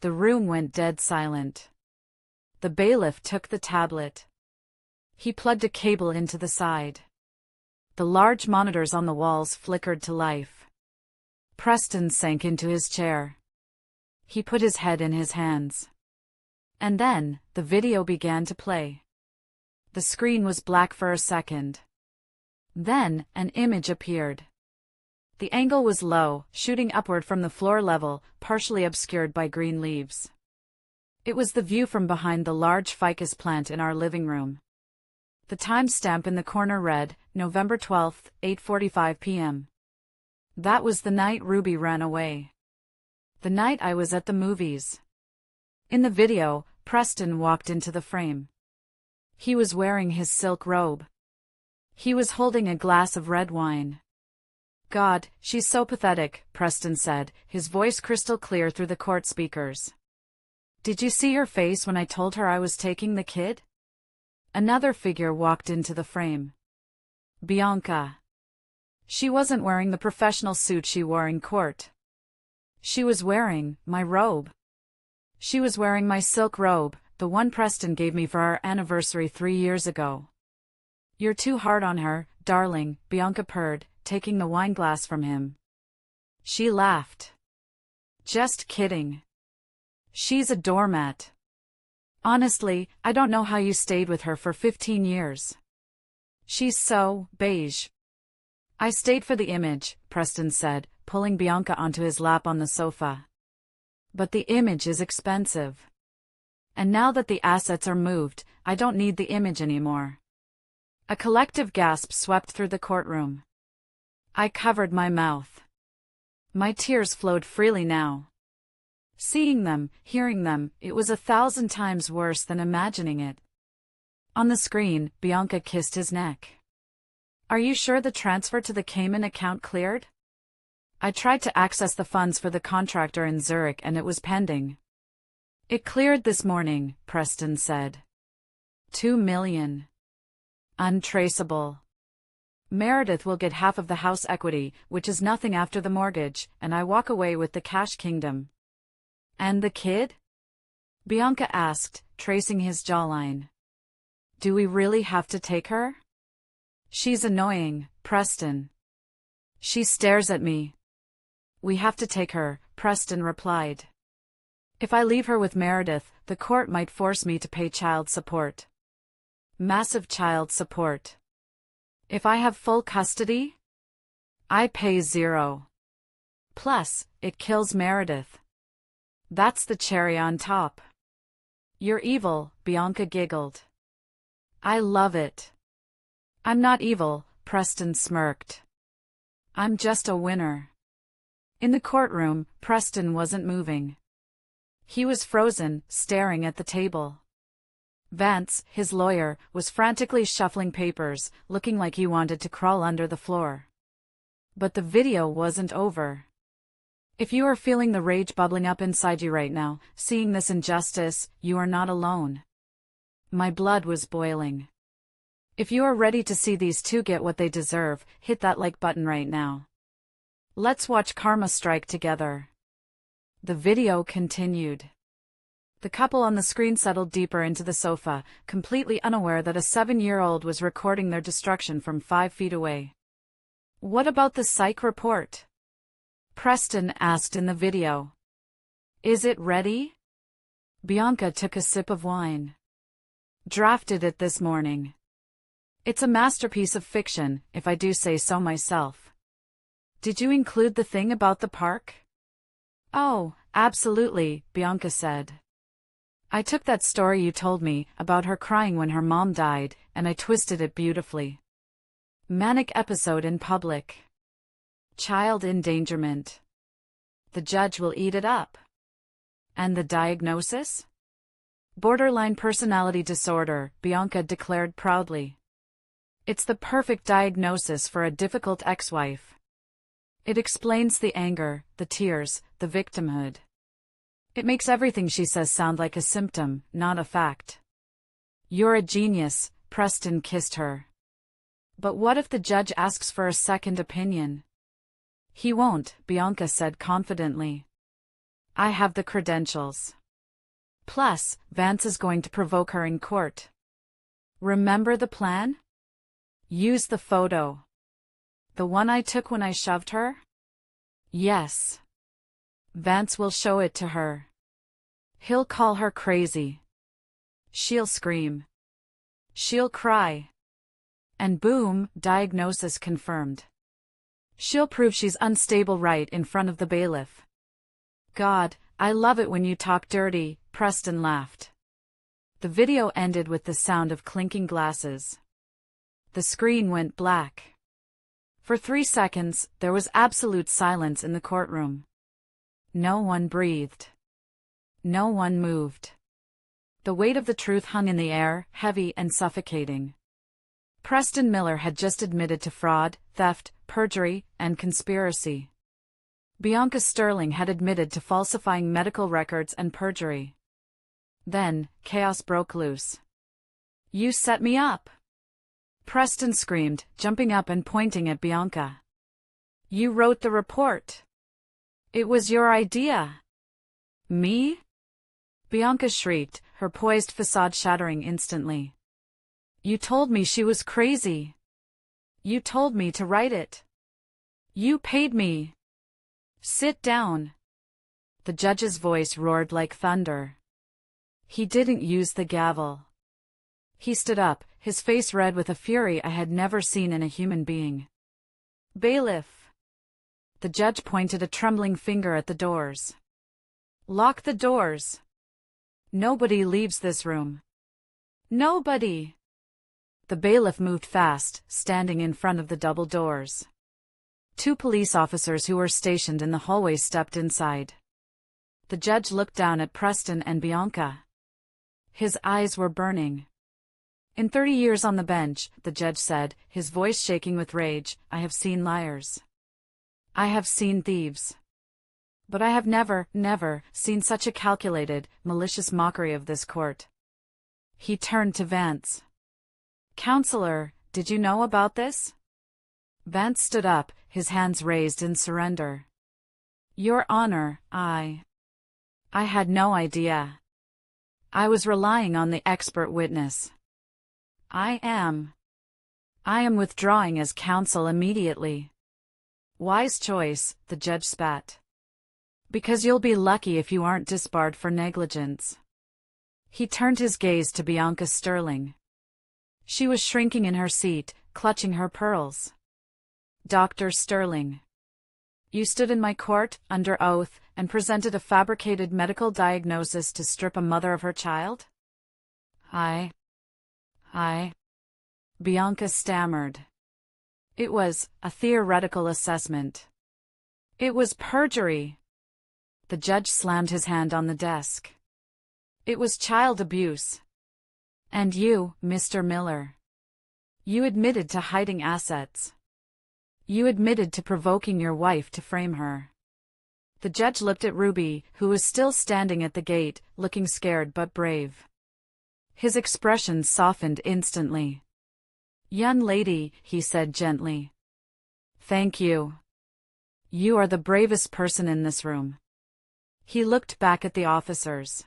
The room went dead silent. The bailiff took the tablet. He plugged a cable into the side. The large monitors on the walls flickered to life. Preston sank into his chair. He put his head in his hands. And then, the video began to play. The screen was black for a second. Then, an image appeared. The angle was low, shooting upward from the floor level, partially obscured by green leaves. It was the view from behind the large ficus plant in our living room. The timestamp in the corner read, November 12, 8:45 p.m. That was the night Ruby ran away. The night I was at the movies. In the video, Preston walked into the frame. He was wearing his silk robe. He was holding a glass of red wine. God, she's so pathetic, Preston said, his voice crystal clear through the court speakers. Did you see her face when I told her I was taking the kid? Another figure walked into the frame. Bianca. She wasn't wearing the professional suit she wore in court. She was wearing my robe. She was wearing my silk robe, the one Preston gave me for our anniversary 3 years ago. You're too hard on her, darling, Bianca purred, taking the wine glass from him. She laughed. Just kidding. She's a doormat. Honestly, I don't know how you stayed with her for 15 years. She's so beige. I stayed for the image, Preston said, pulling Bianca onto his lap on the sofa. But the image is expensive. And now that the assets are moved, I don't need the image anymore. A collective gasp swept through the courtroom. I covered my mouth. My tears flowed freely now. Seeing them, hearing them, it was 1,000 times worse than imagining it. On the screen, Bianca kissed his neck. Are you sure the transfer to the Cayman account cleared? I tried to access the funds for the contractor in Zurich and it was pending. It cleared this morning, Preston said. 2 million. Untraceable. Meredith will get half of the house equity, which is nothing after the mortgage, and I walk away with the cash kingdom. And the kid? Bianca asked, tracing his jawline. Do we really have to take her? She's annoying, Preston. She stares at me. We have to take her, Preston replied. If I leave her with Meredith, the court might force me to pay child support. Massive child support. If I have full custody? I pay 0. Plus, it kills Meredith. That's the cherry on top. You're evil, Bianca giggled. I love it. I'm not evil, Preston smirked. I'm just a winner. In the courtroom, Preston wasn't moving. He was frozen, staring at the table. Vance, his lawyer, was frantically shuffling papers, looking like he wanted to crawl under the floor. But the video wasn't over. If you are feeling the rage bubbling up inside you right now, seeing this injustice, you are not alone. My blood was boiling. If you are ready to see these two get what they deserve, hit that like button right now. Let's watch karma strike together. The video continued. The couple on the screen settled deeper into the sofa, completely unaware that a 7-year-old was recording their destruction from 5 feet away. What about the psych report? Preston asked in the video. Is it ready? Bianca took a sip of wine. Drafted it this morning. It's a masterpiece of fiction, if I do say so myself. Did you include the thing about the park? Oh, absolutely, Bianca said. I took that story you told me, about her crying when her mom died, and I twisted it beautifully. Manic episode in public. Child endangerment. The judge will eat it up. And the diagnosis? Borderline personality disorder, Bianca declared proudly. It's the perfect diagnosis for a difficult ex-wife. It explains the anger, the tears, the victimhood. It makes everything she says sound like a symptom, not a fact. You're a genius, Preston kissed her. But what if the judge asks for a second opinion? He won't, Bianca said confidently. I have the credentials. Plus, Vance is going to provoke her in court. Remember the plan? Use the photo. The one I took when I shoved her? Yes. Vance will show it to her. He'll call her crazy. She'll scream. She'll cry. And boom, diagnosis confirmed. She'll prove she's unstable right in front of the bailiff. God, I love it when you talk dirty, Preston laughed. The video ended with the sound of clinking glasses. The screen went black. For 3 seconds, there was absolute silence in the courtroom. No one breathed. No one moved. The weight of the truth hung in the air, heavy and suffocating. Preston Miller had just admitted to fraud, theft, perjury, and conspiracy. Bianca Sterling had admitted to falsifying medical records and perjury. Then, chaos broke loose. You set me up! Preston screamed, jumping up and pointing at Bianca. You wrote the report. It was your idea. Me? Bianca shrieked, her poised facade shattering instantly. You told me she was crazy. You told me to write it. You paid me. Sit down. The judge's voice roared like thunder. He didn't use the gavel. He stood up, his face red with a fury I had never seen in a human being. Bailiff. The judge pointed a trembling finger at the doors. Lock the doors. Nobody leaves this room. Nobody. The bailiff moved fast, standing in front of the double doors. 2 police officers who were stationed in the hallway stepped inside. The judge looked down at Preston and Bianca. His eyes were burning. In 30 years on the bench, the judge said, his voice shaking with rage, I have seen liars. I have seen thieves. But I have never seen such a calculated, malicious mockery of this court. He turned to Vance. Counselor, did you know about this? Vance stood up, his hands raised in surrender. Your Honor, I had no idea. I was relying on the expert witness. I am withdrawing as counsel immediately. Wise choice, the judge spat. Because you'll be lucky if you aren't disbarred for negligence. He turned his gaze to Bianca Sterling. She was shrinking in her seat, clutching her pearls. Dr. Sterling. You stood in my court, under oath, and presented a fabricated medical diagnosis to strip a mother of her child? I. Bianca stammered. It was a theoretical assessment. It was perjury. The judge slammed his hand on the desk. It was child abuse. And you, Mr. Miller. You admitted to hiding assets. You admitted to provoking your wife to frame her. The judge looked at Ruby, who was still standing at the gate, looking scared but brave. His expression softened instantly. Young lady, he said gently. Thank you. You are the bravest person in this room. He looked back at the officers.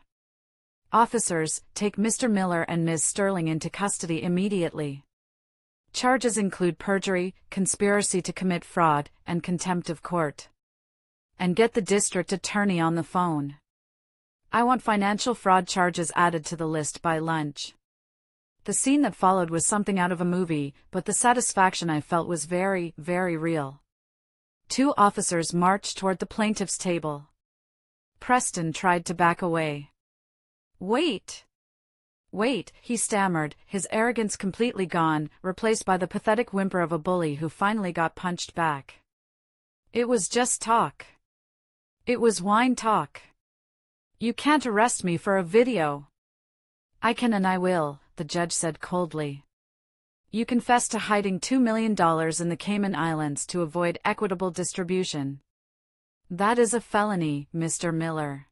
Officers, take Mr. Miller and Ms. Sterling into custody immediately. Charges include perjury, conspiracy to commit fraud, and contempt of court. And get the district attorney on the phone. I want financial fraud charges added to the list by lunch. The scene that followed was something out of a movie, but the satisfaction I felt was very, very real. 2 officers marched toward the plaintiff's table. Preston tried to back away. Wait, he stammered, his arrogance completely gone, replaced by the pathetic whimper of a bully who finally got punched back. It was just talk. It was wine talk. You can't arrest me for a video. I can and I will, the judge said coldly. You confessed to hiding $2 million in the Cayman Islands to avoid equitable distribution. That is a felony, Mr. Miller.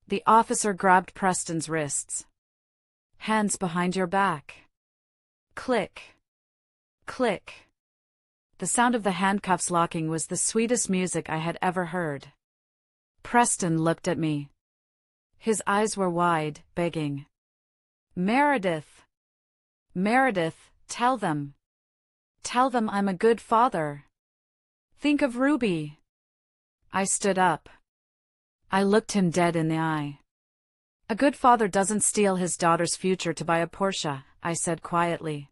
The officer grabbed Preston's wrists. Hands behind your back. Click. Click. The sound of the handcuffs locking was the sweetest music I had ever heard. Preston looked at me. His eyes were wide, begging. Meredith. Meredith, tell them. Tell them I'm a good father. Think of Ruby. I stood up. I looked him dead in the eye. A good father doesn't steal his daughter's future to buy a Porsche, I said quietly.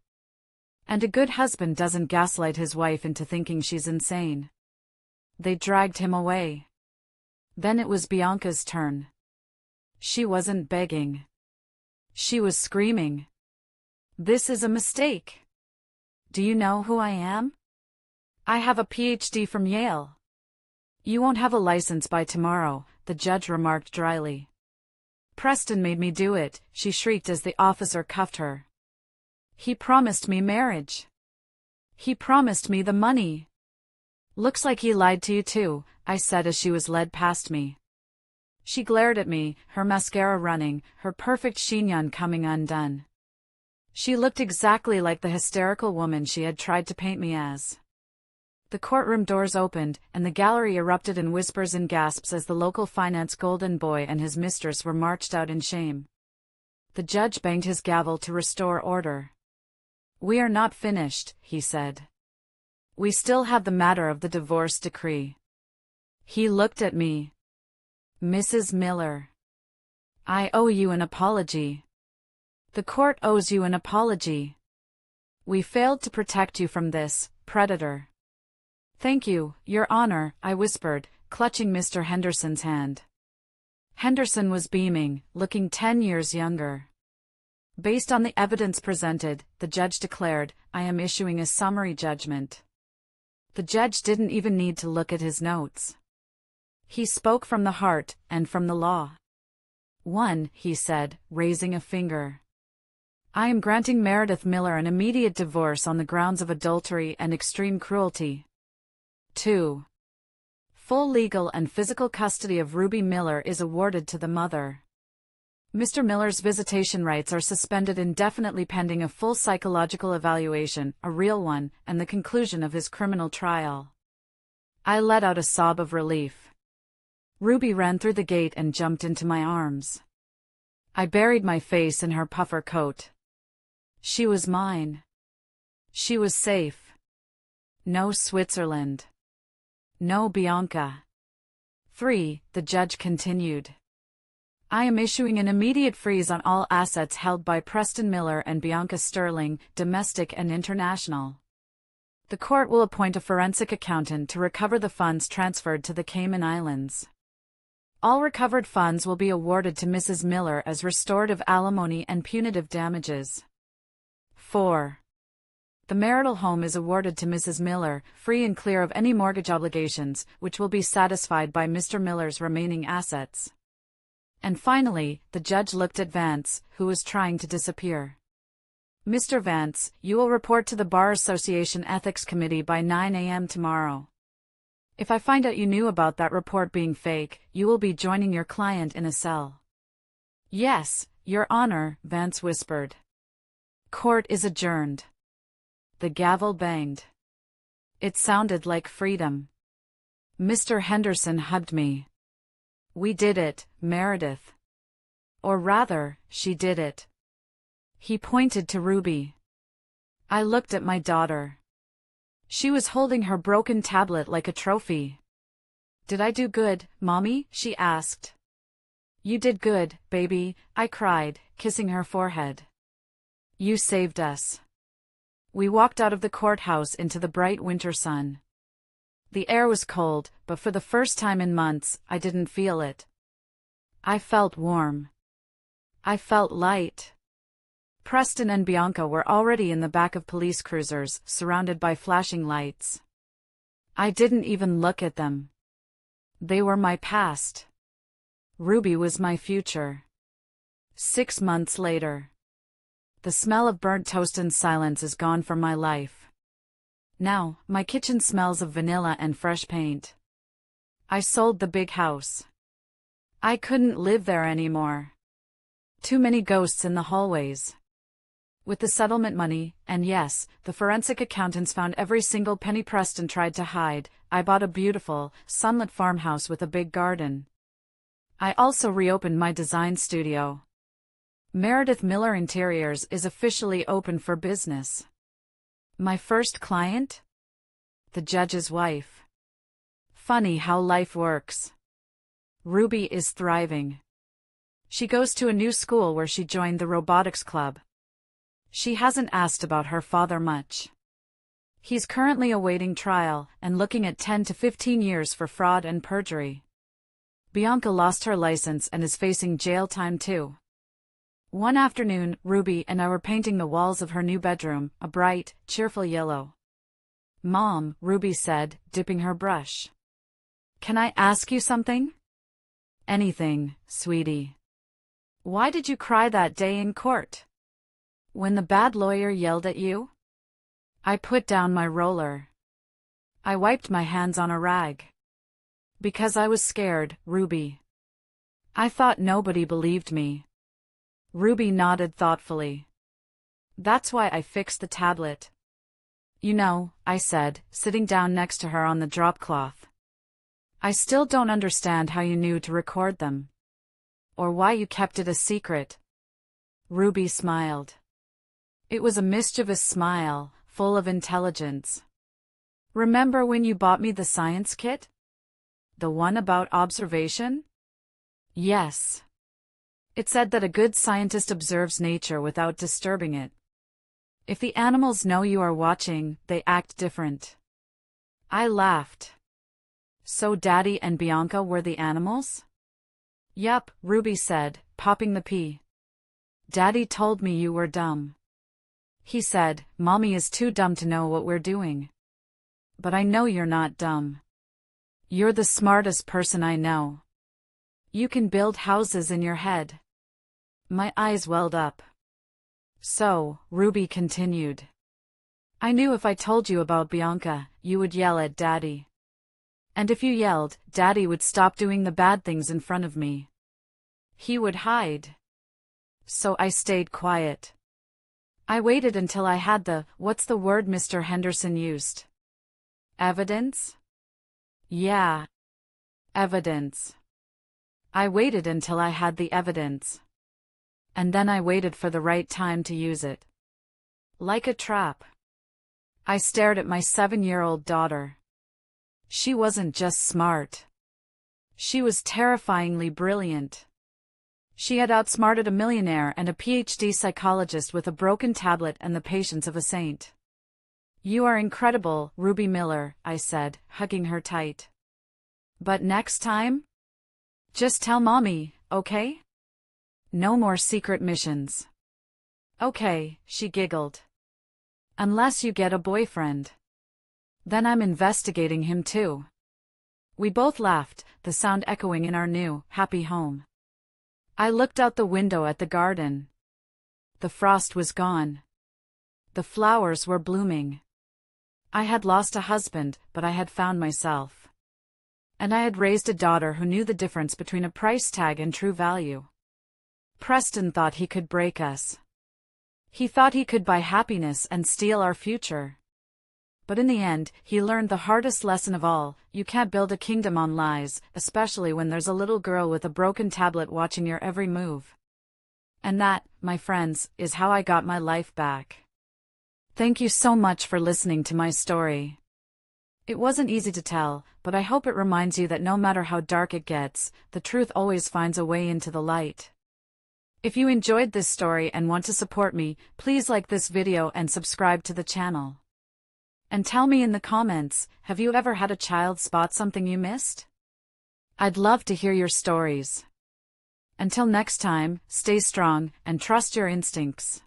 And a good husband doesn't gaslight his wife into thinking she's insane. They dragged him away. Then it was Bianca's turn. She wasn't begging. She was screaming. This is a mistake. Do you know who I am? I have a PhD from Yale. You won't have a license by tomorrow, the judge remarked dryly. Preston made me do it, she shrieked as the officer cuffed her. He promised me marriage. He promised me the money. Looks like he lied to you too, I said as she was led past me. She glared at me, her mascara running, her perfect chignon coming undone. She looked exactly like the hysterical woman she had tried to paint me as. The courtroom doors opened, and the gallery erupted in whispers and gasps as the local finance golden boy and his mistress were marched out in shame. The judge banged his gavel to restore order. We are not finished, he said. We still have the matter of the divorce decree. He looked at me. Mrs. Miller. I owe you an apology. The court owes you an apology. We failed to protect you from this predator. Thank you, Your Honor, I whispered, clutching Mr. Henderson's hand. Henderson was beaming, looking 10 years younger. Based on the evidence presented, the judge declared, I am issuing a summary judgment. The judge didn't even need to look at his notes. He spoke from the heart, and from the law. 1, he said, raising a finger. I am granting Meredith Miller an immediate divorce on the grounds of adultery and extreme cruelty. 2. Full legal and physical custody of Ruby Miller is awarded to the mother. Mr. Miller's visitation rights are suspended indefinitely pending a full psychological evaluation, a real one, and the conclusion of his criminal trial. I let out a sob of relief. Ruby ran through the gate and jumped into my arms. I buried my face in her puffer coat. She was mine. She was safe. No Switzerland. No Bianca. 3, the judge continued. I am issuing an immediate freeze on all assets held by Preston Miller and Bianca Sterling, domestic and international. The court will appoint a forensic accountant to recover the funds transferred to the Cayman Islands. All recovered funds will be awarded to Mrs. Miller as restorative alimony and punitive damages. 4. The marital home is awarded to Mrs. Miller, free and clear of any mortgage obligations, which will be satisfied by Mr. Miller's remaining assets. And finally, the judge looked at Vance, who was trying to disappear. Mr. Vance, you will report to the Bar Association Ethics Committee by 9 a.m. tomorrow. If I find out you knew about that report being fake, you will be joining your client in a cell. Yes, Your Honor, Vance whispered. Court is adjourned. The gavel banged. It sounded like freedom. Mr. Henderson hugged me. We did it, Meredith. Or rather, she did it. He pointed to Ruby. I looked at my daughter. She was holding her broken tablet like a trophy. Did I do good, Mommy? She asked. You did good, baby, I cried, kissing her forehead. You saved us. We walked out of the courthouse into the bright winter sun. The air was cold, but for the first time in months, I didn't feel it. I felt warm. I felt light. Preston and Bianca were already in the back of police cruisers, surrounded by flashing lights. I didn't even look at them. They were my past. Ruby was my future. 6 months later. The smell of burnt toast and silence is gone from my life. Now, my kitchen smells of vanilla and fresh paint. I sold the big house. I couldn't live there anymore. Too many ghosts in the hallways. With the settlement money, and yes, the forensic accountants found every single penny Preston tried to hide, I bought a beautiful, sunlit farmhouse with a big garden. I also reopened my design studio. Meredith Miller Interiors is officially open for business. My first client? The judge's wife. Funny how life works. Ruby is thriving. She goes to a new school where she joined the robotics club. She hasn't asked about her father much. He's currently awaiting trial and looking at 10 to 15 years for fraud and perjury. Bianca lost her license and is facing jail time too. One afternoon, Ruby and I were painting the walls of her new bedroom, a bright, cheerful yellow. "Mom," Ruby said, dipping her brush. "Can I ask you something?" "Anything, sweetie." "Why did you cry that day in court? When the bad lawyer yelled at you?" I put down my roller. I wiped my hands on a rag. "Because I was scared, Ruby. I thought nobody believed me." Ruby nodded thoughtfully. "That's why I fixed the tablet." "You know," I said, sitting down next to her on the drop cloth, "I still don't understand how you knew to record them. Or why you kept it a secret." Ruby smiled. It was a mischievous smile, full of intelligence. "Remember when you bought me the science kit? The one about observation?" "Yes. It said that a good scientist observes nature without disturbing it. If the animals know you are watching, they act different." I laughed. "So Daddy and Bianca were the animals?" "Yup," Ruby said, popping the pea. "Daddy told me you were dumb. He said, Mommy is too dumb to know what we're doing. But I know you're not dumb. You're the smartest person I know. You can build houses in your head." My eyes welled up. "So," Ruby continued, "I knew if I told you about Bianca, you would yell at Daddy. And if you yelled, Daddy would stop doing the bad things in front of me. He would hide. So I stayed quiet. I waited until I had what's the word Mr. Henderson used? Evidence? Yeah. Evidence. I waited until I had the evidence. And then I waited for the right time to use it. Like a trap. I stared at my 7-year-old daughter. She wasn't just smart. She was terrifyingly brilliant. She had outsmarted a millionaire and a PhD psychologist with a broken tablet and the patience of a saint. "You are incredible, Ruby Miller," I said, hugging her tight. "But next time? Just tell Mommy, okay? No more secret missions." "Okay," she giggled. "Unless you get a boyfriend. Then I'm investigating him too." We both laughed, the sound echoing in our new, happy home. I looked out the window at the garden. The frost was gone. The flowers were blooming. I had lost a husband, but I had found myself. And I had raised a daughter who knew the difference between a price tag and true value. Preston thought he could break us. He thought he could buy happiness and steal our future. But in the end, he learned the hardest lesson of all: you can't build a kingdom on lies, especially when there's a little girl with a broken tablet watching your every move. And that, my friends, is how I got my life back. Thank you so much for listening to my story. It wasn't easy to tell, but I hope it reminds you that no matter how dark it gets, the truth always finds a way into the light. If you enjoyed this story and want to support me, please like this video and subscribe to the channel. And tell me in the comments, have you ever had a child spot something you missed? I'd love to hear your stories. Until next time, stay strong and trust your instincts.